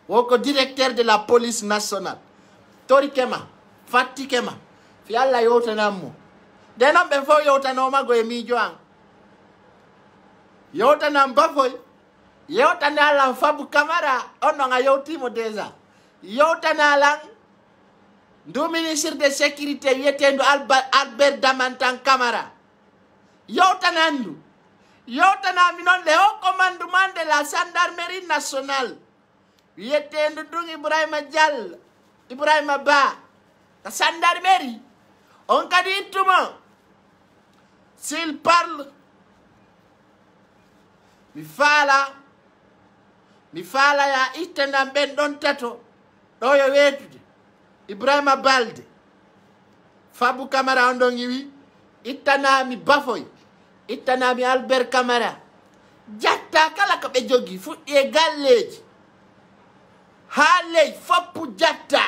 woko directeur de la police nationale torikema fattikema fi Allah yewtanammo de non ɓe fof yewtanomago e miijo an yewtanam Bafoy yewtane alan Fabou Camara on ɗon a yewtimo déjà yewtanalan ndu ministre de sécurité wiyetendu Albert Damantan Camara yewtanandu yewtanami noon le haut commandement de la gendarmerie nationale wiyetendu ɗum Ibrahima Diallo Ibrahima Ba la gendarmerie on kadi ittumo s'il parle mi faala ya ittanam ɓen ɗon tato ɗo yo weetude Ibrahima Balde Fabou Camara on ɗon yiwi ittanami Bafoy ittanami Albert Camara jatta kala ko ɓe jogi fuɗɗi e galleji ha ley foppu jatta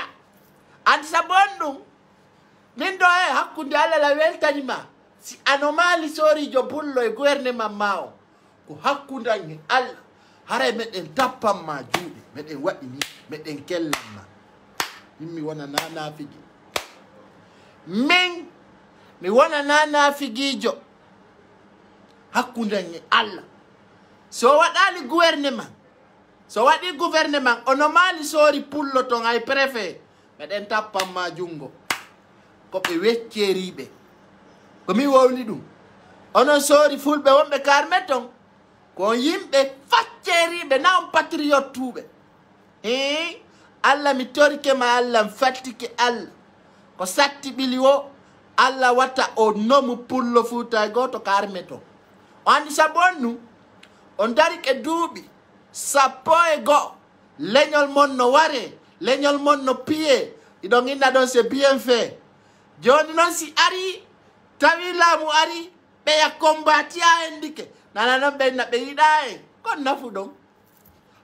andi sabon ɗum min ɗo e hakkude Allah la weltanima si anomali sorijo bullo e gouvernement ma o ko hakkude an e Allah haray meɗen tappanma juuɗe meɗen waɗini meɗen kellanma min mi wona nanafigi min mi wona nanafigijo hakkude an e Allah so waɗali gouvernement so waɗi gouvernement ono maali soori pullo ton ay préfet meɗen tappanma jungo ko ɓe wecceriɓe komi wowli ɗum onon soori fulɓe wonɓe karme ton ko yimɓe facceriɓe na on patriote tuɓe Allah mi torike ma Allah mi fattike Allah ko satti ɓili o Allah watta o nomu pullo Fuuta goto karme ton o andi sabonnu on dari ke duuɓi sappo e go leñol mon no ware leñol mon no piye iɗon inna ɗon c'est bien fait joni noon si ari tawi laamu ari ɓeya combatiya en dike nana noon ɓenna ɓe yiɗa en kon nafu ɗon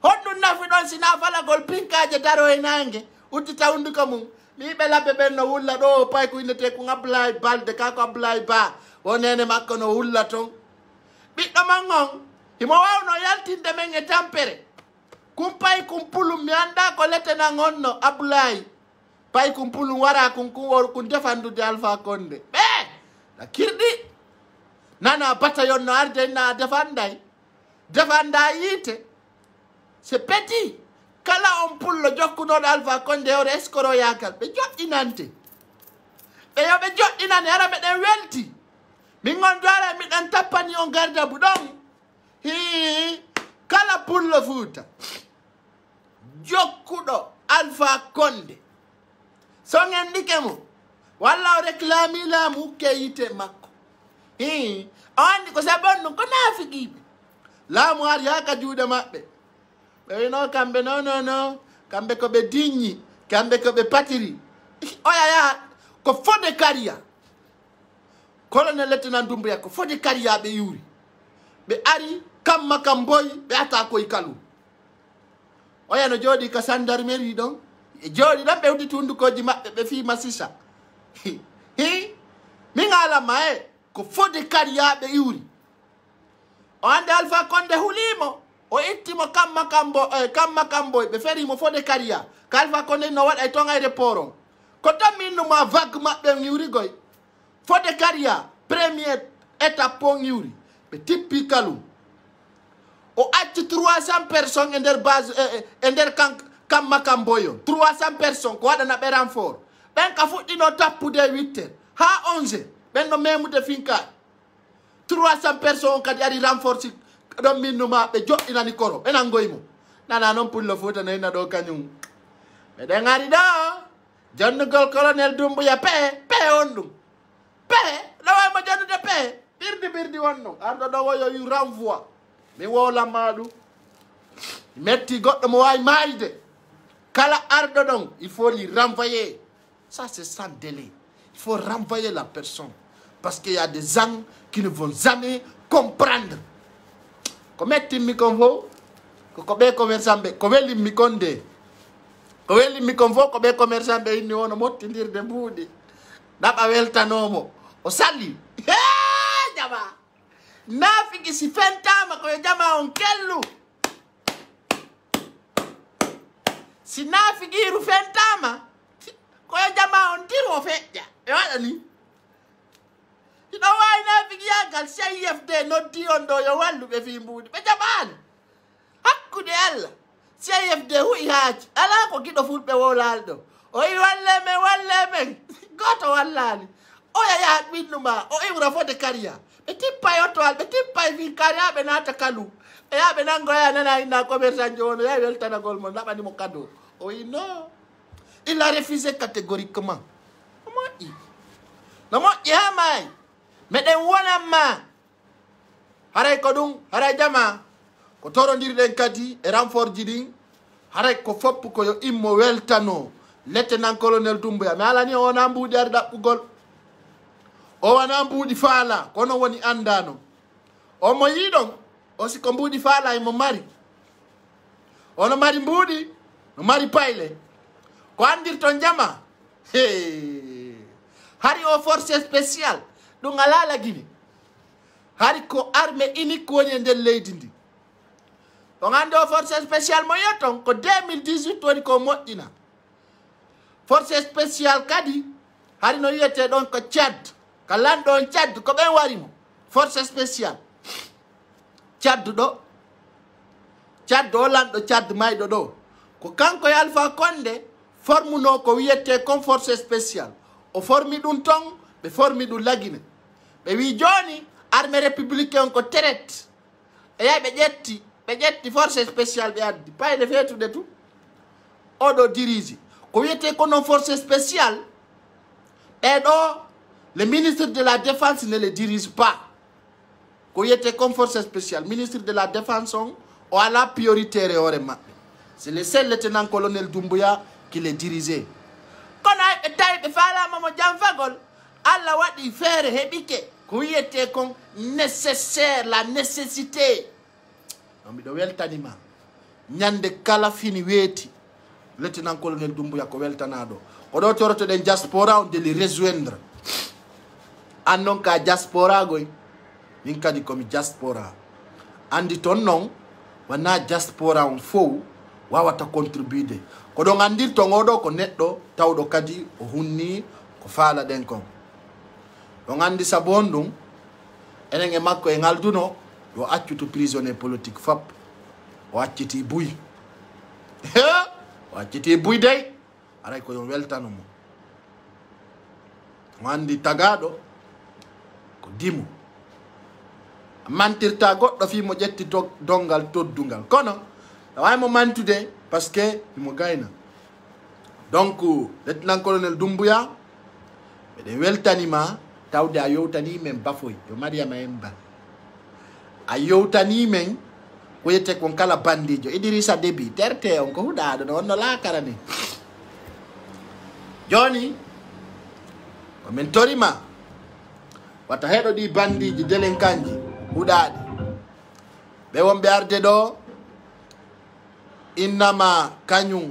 honɗum nafu ɗon sina falagol pinkaje daro e nangue uddita hunduko mum mi yiɓe labbe ɓen no wulla ɗo pay ko innete ko Abdoulaye Balde kako Abdoulaye Ba o nene makko no wulla ton ɓiɗɗo man on himo wawno yaltinde men e tampere kum pay kum pulum mi anda ko lettenan honno Abdoulaye pay kum pulum wara kum defandude Alpha Condé ɓe la kirɗi nana bataillon no arde na defanda yiite c'est petit kala on pullo jokkunoɗo Alpha Condé ore escoro yakal ɓe joɗɗinante ɓe yo ɓe joɗɗinane ara meɗen welti min on doara miɗen tappani on garda bu ɗon hi kala pullo Fuuta jokkuɗo Alpha Condé so gendike mo walla o réclami laamu ukke yite makko hi o andi ko sabonnu ko naafigiɓe laamu ari haka juuɗe maɓɓe ɓe wino kamɓe non kamɓe ko ɓe digni kamɓe ko ɓe patiri o yaya ko fode kariya colonel lieutenant Doumbouya ko fode kariya ɓe yuuri ɓe ari kamma kam boy ɓe ata koye kalu o yano jooɗi ka gendarmerie ɗon e jooɗi ɗon ɓe hudditi hundukoji maɓɓe ɓe fima sisa hi min alama e ko fode kariya ɓe yuuri o ande Alpha Condé hulimo o ittimo kamma kamboy ɓe ferimo fode kariya ko Alpha Condé no waɗa e ton aéroport on ko tamminnuma vague maɓɓe yiwrigoy fode kariya première étape on yiwri ɓe tippi kalum o acci 300 personnes e nder base e nder kamma kamboyo 300 personnes ko waɗana ɓe renfort ɓen ka fuɗɗino tappude 8h ha 11h ɓen no memude finka 300 personnes kadi ari renforci ɗon minnuma ɓe joɗɗinani koro ɓe nangoymo nana noon pullo fouta no inna ɗo kañum meɗen ari ɗo jonnugol colonel Doumbouya pe on ɗum pe ɗowaymo jonnude pe birdi wonno arɗo ɗo woyo yu renvoi mi wolanma ɗum metti goɗɗo mo wawi mayde kala arɗo ɗon il faut lui renvoyer ça c'est sans délai il faut renvoyer la personne parce qu'il y a des gens qui ne vont jamais comprendre ko mettinmi kon fof ko ɓe commerçant ɓe ko wellinmi kon de ko wellinmi kon fof ko ɓe commerçant ɓe inni wono mottidirde mbuuɗi ɗaɓa weltanomo o salli jama nafiki si fentama koyo jama on kellu si nafikiru fentama koyo jama on tiro o feƴƴa e waɗani iɗo wawi nafikiyagal CIFD noddi on ɗo yo walluɓe fi mbuuɗi ɓe jaɓani hakkude Allah CIFD huyi haaji ala ko giɗo fulɓe wolal ɗo o yi walle men goto wallani o yaya ɓinnuma o iwra fode kariya ɓe tippa yottowal ɓe tippa e fin kariya ɓe nata kalu e yaɓe nangoya nana inna commerçant jowono ya weltanagol mo laɓanimo cadeau o wi non il a refusé catégoriquement no moƴƴi ha mayi meɗen wonanma haray ko ɗum haray jama ko torondirɗen kadi e renfort ji ɗin haray ko foppu koyo immo weltano lieutenant colonel Doumbouya mi alani o wona mbuuɗi ari ɗaɓɓugol o wona mbuuɗi faala kono woni andano o mo yiɗon o siko mbuuɗi faala emo mari ono mari mbuuɗi no mari payle ko andirton jama hari o force spécial ɗum ala lagini hari ko armée unique woni e nder leydi ndi on andi o force spécial mo yetton ko 2018 woni ko moƴƴina force spécial kadi hari no wiyete ɗon ko Tchad ka lanɗo on Tchad ko ɓen warimo force spécial Tchad ɗo Tchad o lanɗo Tchad mayɗo ɗo ko kanko e Alpha Condé formuno ko wiyete comme force spécial o formi ɗum ton ɓe formi ɗum lagine ɓe wi joni armée républicain ko traite e yahi ɓe ƴetti force spécial ɓe addi payle feetude tu oɗo dirige ko wiyete ko non force spécial ɓeɗo le ministre de la défense ne le dirige pas ko wiyete comme force spécial ministre de la défense on o ala prioritaire hoore maɓɓe c'est le seul lieutenant colonel Doumbouya qui le dirigeait kono ay ɓe tawi ɓe faalama mo janfagol Allah waɗi feere heɓike ko wiyete kon nécessaire la nécessité non miɗo weltanima ñande kala fini weeti lieutenant colonel Doumbouya ko weltanaɗo ko ɗo torotoɗen diaspora on de le rejoindre an noon ka diaspora goy min kadi komi diaspora andi toon noon wona diaspora on fof wawata contribude ko ɗon andirton oɗo ko neɗɗo tawɗo kadi o hunni ko faala ɗen kon ɗon andi saabu on ɗum enen e makko e ngalduno yo accuto prisonnier politique fop o acciti buy o acciti buy dey aray koyon weltano mo o andi tagaɗo ko dimo mantirta goɗɗo fi mo ƴetti dongal toddungal kono waymo mantude par ce que imo gayna donc lieutenant colonel Doumbouya meɗen weltanima tawde a yewtani men bafoy yo Mariama en Ba a yewtani men ko yette kon kala bandijo Idrissa Déby terte on ko huɗaɗo no wonno laakara ni joni komin torima wata heɗo ɗi bandiji délinquantji huɗaɗi ɓe wonɓe arde ɗo innama kañum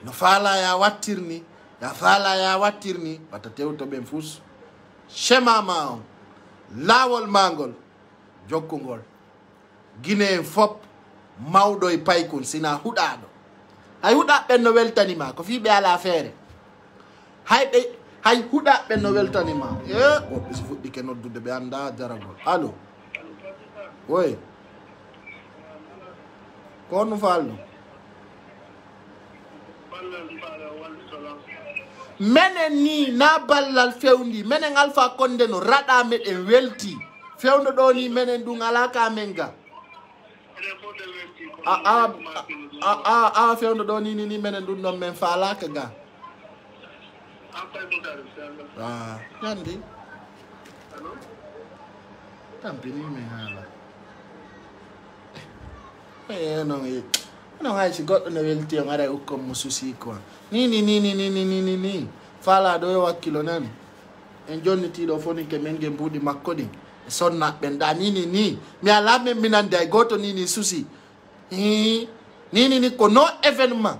no faala ya wattirni ya faala ya wattirni wata tewto ɓen fus chemama on laawol magol jokkugol guine en fop mawɗo e paykol sina huɗaɗo hay huɗaɓɓen no weltanima ko fiɓe ala feere hay huɗaɓɓen no weltanima woɓɓe so fuɗɗike noddude ɓe anda jaragol allo oy ko honno falno menen ni na ballal fewndi menen Alpha Condé no rada meɗen welti fewndo ɗo ni menen ɗum alaka men ga a fewndo ɗo ni menen ɗum ɗon men falaka ga yandi tampini men hala non hay si goɗɗo no welti on ara ukkom mo susi quoi ni fala ɗo yo wakkilo nani en jonnitiɗo fonike men ge mbuɗi makko ɗin e sonnaɓɓen ɗa ni mi ala men minande ay goto ni susi ni ko no événement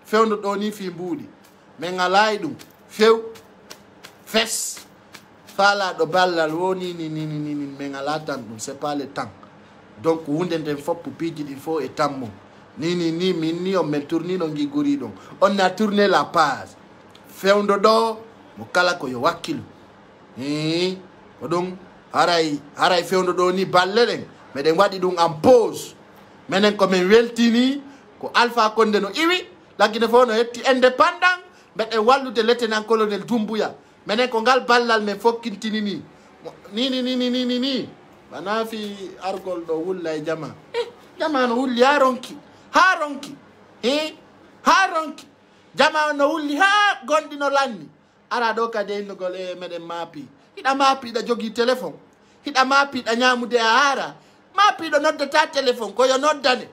fewndo ɗo ni fi mbuɗi min alay ɗum fes fala ɗo ballal woni ni min ala tan ɗum c'est pas le temps donc hunde nden foppu piiji ɗin fo e tammo ni min ni on min tournino gigori ɗon on a tourné la page fewndo ɗo mo kala ko yo wakkilo ko ɗum haray fewndo ɗo ni balle ɗen meɗen waɗi ɗum en pause minen komin weltini ko Alpha Condé no iwi laggine fo no hetti indépendant mbeɗen wallude lieutenant colonel Doumbouya minen ko ngal ballal men fokkintini ni bana fi argol ɗo wulla e jama jama no wulli ha ronki jama no wulli ha gonɗi no lanni ara ɗo kadi innugol e meɗen maapi hiɗa maapiɗa jogui téléphone hiɗa maapiɗa ñamude a hara maapiɗo noddata téléphone koyo noddane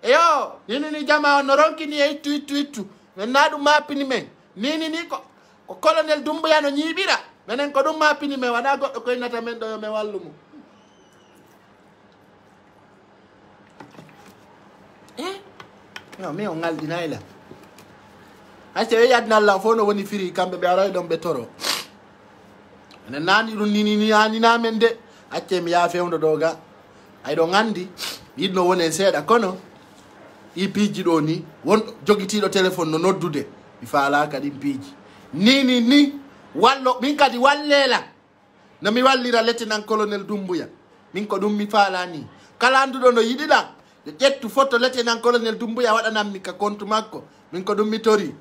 eyo ni jama no ronkini e ittu men na ɗum maapini men ni ko colonel Doumbouya no ñiiɓira minen ko ɗum maapini men waɗa goɗɗo koynata men ɗo yo men wallumo mi on ngaldinayla acce ɓe yadnallah fof no woni firi kamɓe ɓe aray ɗon ɓe toro ene nani ɗum ni aninamen de acce mi yaa fewndo ɗo ga ayɗo gandi yiɗno wonen seeɗa kono i piiji ɗo ni won jogitiɗo téléphone no noddude mi falaka ɗin piiji ni wallo min kadi wallela no mi wallira lieutenant colonel Doumbouya min ko ɗum mi faala ni kala anduɗo no yiɗiɗa ƴettu photo lieutenant colonel Doumbouya waɗanammi ka compte makko min ko ɗum mi tori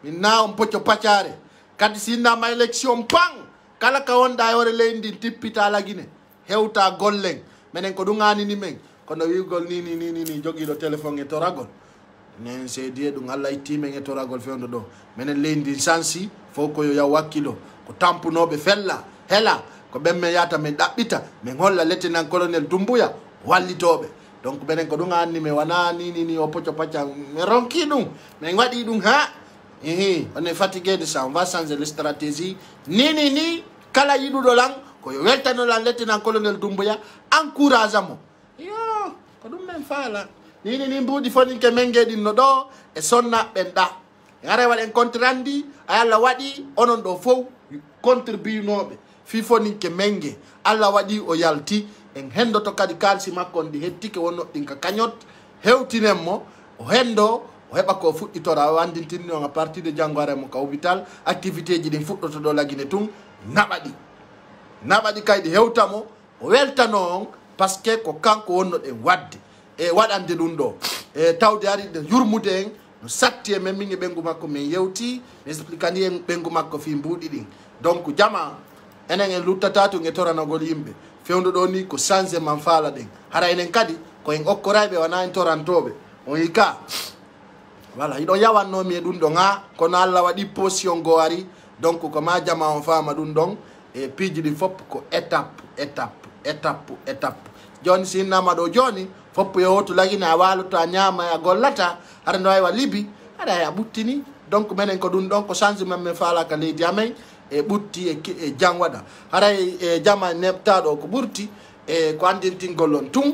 min na on pocco paccare kadi sinnama élection pan kala ka wonɗa e hoore leydi ndin tippita lagine hewta gollen minen ko ɗum anini men kono wigol ni joguiɗo téléphone e toragol nen seedi e ɗum Allah ittimen e toragol fewndo ɗo minen leydi ndin sansi fof koyo yaw wakkilo ko tampunoɓe fella hela ko ɓen men yata min ɗaɓɓita min holla lieutenant colonel Doumbouya wallitoɓe donc minen ko ɗum anni min wona ni o pocco pacca min ronki ɗum min waɗi ɗum ha on est fatigué de ça on va changer les stratégies ni kala yiɗuɗo lan koyo weltanolan lieutenant colonel Doumbouya encourage mo yo ko ɗum men faala ni mbuɗi foninke men geɗin no ɗo e sonnaɓɓen ɗa ara waɗen contrandi Allah waɗi onon ɗo fof contribuinoɓe fi foninke menge Allah waɗi o yalti en hendoto kadi kalsi makko on ɗi hettike wonno ɗin ka kañot hewtinen mo o hendo o heɓa ko fuɗɗitora o andintinni on à partir de janggo aremo ka hôpital activité ji ɗin fuɗɗoto ɗo lagine tun naɓaɗi kayɗi hewtamo o weltano on par ce que ko kanko wonno ɗen wadde e waɗande ɗum ɗo e tawde ari ɗe yurmude en no satti e men min e ɓengu makko min yewti mi explicani en ɓengu makko fi mbuɗi ɗin donc jama enen en luttata tun e toranagol yimɓe fewndo ɗo ni ko changement faala ɗen hara enen kadi ko en okkorayɓe wona en torantoɓe on yika voilà iɗo yawannomi e ɗum ɗon ha kono Allah waɗi position go ari donc ko ma jama on fama ɗum ɗon e piiji ɗin fopp ko étape joni sinnama ɗo joni foppo yehoto lagine a waloto a ñama a gollata haɗa no wawi wa libi haɗa a ɓuttini donc minen ko ɗum ɗon ko changement men falaka leydi amen e ɓutti e jang waɗa haray e jama nebtaɗo ko ɓurti e ko andintingol on tun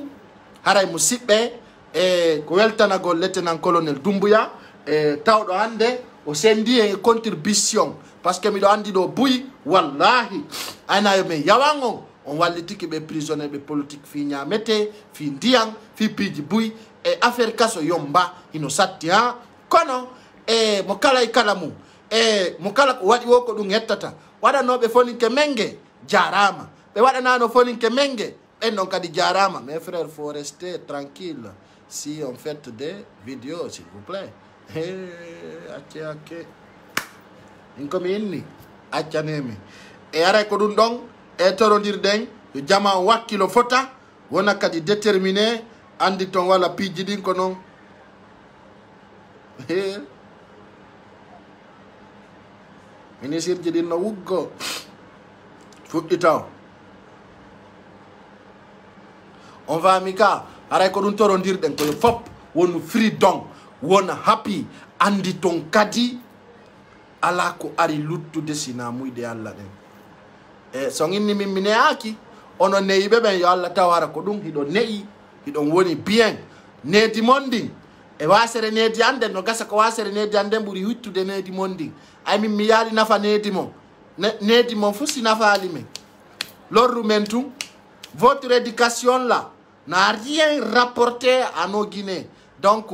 haray musidɓe e ko weltanagol lieutenant colonel Doumbouya e tawɗo hande o sendi e contribution par ce que miɗo andi ɗo buyi wallahi aynayo men yawan on wallitiki ɓe prisonnier ɓe politique fi ñamete fi ndiyan fi piiji buyi e affaire kaso yomba hino satti ha kono e mo kala e kala mum e mo kala ko waɗi wo ko ɗum hettata waɗanoɓe foninke menge jarama ɓe waɗanano foninke menge ɓen ɗon kadi jarama mes frères faut rester tranquille si on fait des vidéos, s'il vous plaît. Ok. Inkomi inni accanemi e ara ko ɗum ɗon e torondirɗen yo jama wakkilo fota wona kadi déterminé andi ton wala piiji ɗin ko noon ministre ji ɗin no wuggo fuɗɗi taw on va mika aray ko ɗum torondirɗen koyo fop wonu freedom wona happy andi ton kadi ala ko ari luttude sina muyde Allah ɗen e so inni min mi neyaki ono neyiɓe ɓen yo Allah tawara ko ɗum hiɗo neyi hiɗon woni bien needi mon ndin e wasere needi anden no gasa ko wasere needi anden ɓuuri huttude needi mon ndin ay min mi yaali nafa needi mon needi mon fu si nafaali men lorru men tum votre éducation là n'a rien rapporté à nos Guinéens donc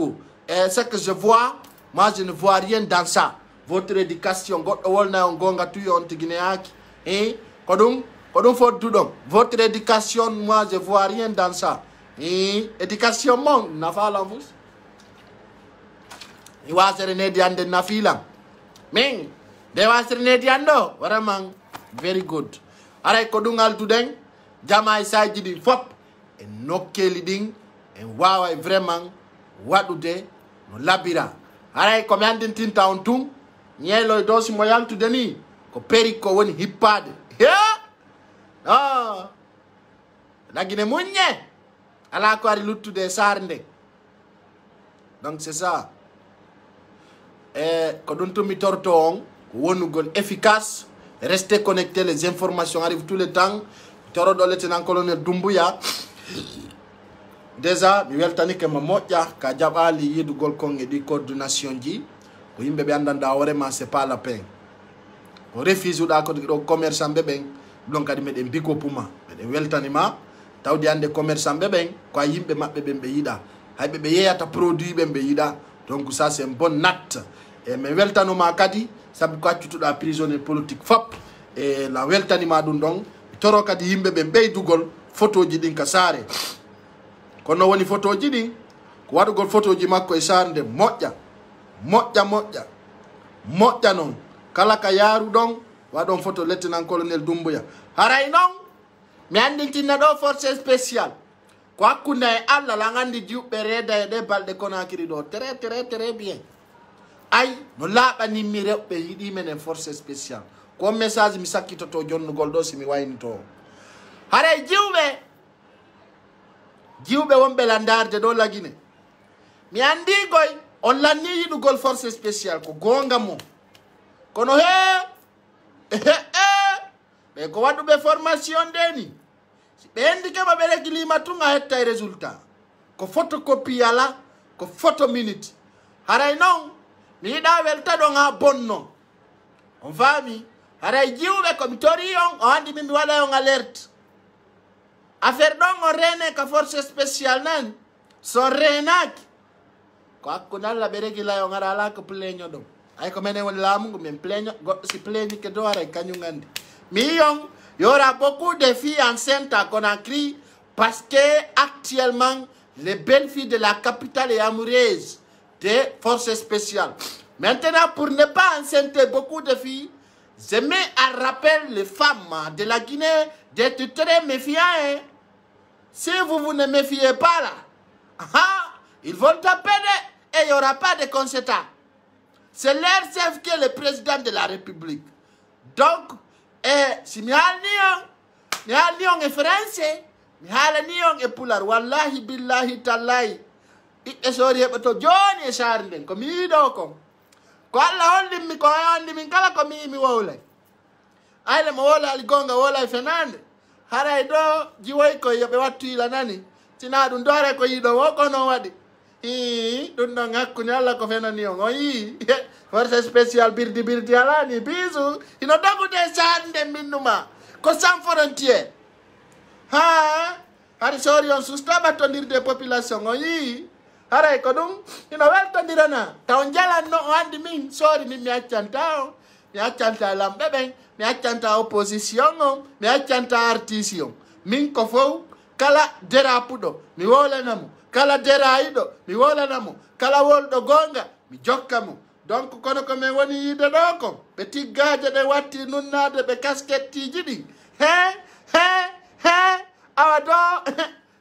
ce que je vois moi je ne vois rien dans ça votre éducation goɗɗo wolna on gonga tuyo on tiguinéaki ko ɗum fodduɗon votre éducation moi je vois rien dans ça éducation mon nafalan fus i wasere nedi ande nafilan min de wasere nedi ando vraiment very good aray ko ɗum alduɗen jama e saji ɗin fop e nokkeli ɗin en wawa vraiment waɗude no labira aray komi andintinta on tun ñeelo e dosi mo yaltude ni ko peri ko woni hippade nagine muñe ala ko ari luttude e saare nde donc c'est ça e ko ɗum tumi torto on ko wonugol efficace rester connecté les informations arrivent tout le temps toroɗo lieutenant colonel Doumbouya déjà mi weltanike mo moƴƴa ka jaɓali yidugol kon e ɗi coordination ji ko yimɓe ɓe andanda vraiment c'est pas la peine ko refuse uɗa ko ɗo commerçant ɓe ɓen ɗon kadi meɗen bigopuma meɗen weltanima tawde hande commerçant ɓe ɓen ko a yimɓe maɓɓe ɓen ɓe yiɗa hayɓe ɓe yeyata produit ɓen ɓe yiɗa donc ça c'est un bon acte e mi weltanuma kadi saabu ko accutuɗa prisonnier politique fop e la weltanima ɗum ɗon toro kadi yimɓe ɓen ɓeydugol photo ji ɗin ka saare kono woni photo ji ɗin ko waɗugol photo ji makko e saare nde moƴƴa noon kala ka yaaru ɗon waɗon photo lieutenant colonel Doumbouya haray noon mi andintinna ɗo force spécial ko hakkunde e Allah la gandi juɓɓe reeda e ɗe balɗe Conakry ɗo très bien ay no laaɓaninmi rewɓe yiɗi menen force spécial ko message mi sakkitoto jonnugol ɗo simi waynito haray jiwɓe wonɓe landarde ɗo lagine mi andigoy on lanni yiɗugol force spécial ko gonga mo kono ɓe ko waɗuɓe formation ndeni si ɓe endikema ɓe réglima tun a hetta e résultat ko photocopie ala ko photo minute haray noon mi yiɗa welta ɗon ha bonno on faami haray jiwɓe komi tori on o andi min mi waɗa on alerte affaire ɗon on rene ka force spécial nani son renaki ko hakkude Allah ɓe régila on ara ala ko pleño ɗon ay ko menen woni laamu ngu min pleño goɗɗo si pleñike do haray kañum andi mi yon y aura beaucoup de filles enceintes à Conakry parce que actuellement les belles filles de la capitale est amoureuse des forces spéciales. Maintenant, pour ne pas enceinter beaucoup de filles, je mets à rappel les femmes de la Guinée d'être très méfiants. Si vous ne méfiez pas là, ils vont taper et il n'y aura pas de conséquences. C'est leur chef qui est le président de la République. Donc, si mi haalni on e français mi haalani on e pular wallahi billahi tallahi ɓiɓɓe soori heɓe to joni e saare nden ko mi yiiɗo kon ko Allah hollinmi ko andi min kala ko mi yi mi wowlay ayde mo wolali gonga wolay fenande haray ɗo jiwoy koye yoɓe wattu ila nani sina ɗum doore ko yiiɗo wo ko noon waɗi ɗum ɗon hakkude Allah ko fenani on yii force spécial birdi alani bisu ino dogude sande minnuma ko sans frontière hari sori on susta battondirde population o yii haray ko ɗum ino weltodirana taw jalanno o andi min sori min mi accanta o mi accanta lamɓe ɓen mi accanta opposition o mi accanta artiste o min ko fof kala dérapuɗo mi wolanamo kala derayiɗo mi wolanamo kala wolɗo gonga mi jokka mo donc kono ko min woni yiide ɗo ko ɓe tiggaje ɗe watti nunnade ɓe casquettiji ɗi he awa do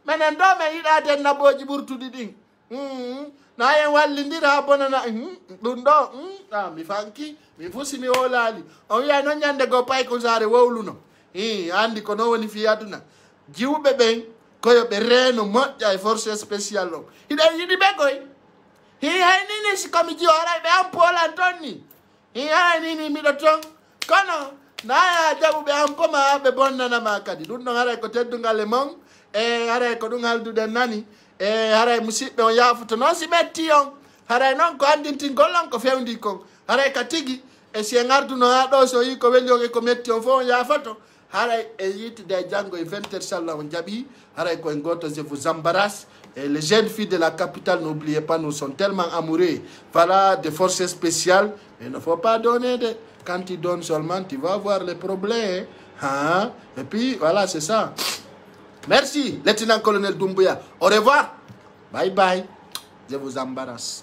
minen ɗo min yiɗaden naboji ɓurtuɗi ɗin no en wallidira ha bonana ɗum ɗo mi fanki mi fusi mi wolali on wiya noon ñande go pay ko sare wowluno andi ko noon woni fi aduna jiwɓe ɓen koyo ɓe reeno moƴƴa e force spécial o hiɗen yiɗi ɓe koy hay nini sikomi jiyo haray ɓe an polan toon ni hay nini miɗo toon kono naya jaɓuɓe an poma ɓe bonnanama kadi ɗum ɗon haray ko teddugal e mon e haray ko ɗum halduɗen nani e haray musidɓe on yaafuto noon si metti on haray noon ko andintingol on ko fewndi kon haray ka tigi e si en arduno ha ɗo so yi ko weli on e ko metti on fof on yaafoto haray e yitide janggo e 20 heures sallah on jaɓi haray koye goto je vous embarrasse. Et les jeunes filles de la capitale, n'oubliez pas, nous sommes tellement amoureux. Voilà, des forces spéciales. Mais il ne faut pas donner. Quand tu donnes seulement, tu vas avoir les problèmes. Hein? Et puis, voilà, c'est ça. Merci, lieutenant-colonel Doumbouya. Au revoir. Bye bye. Je vous embarrasse.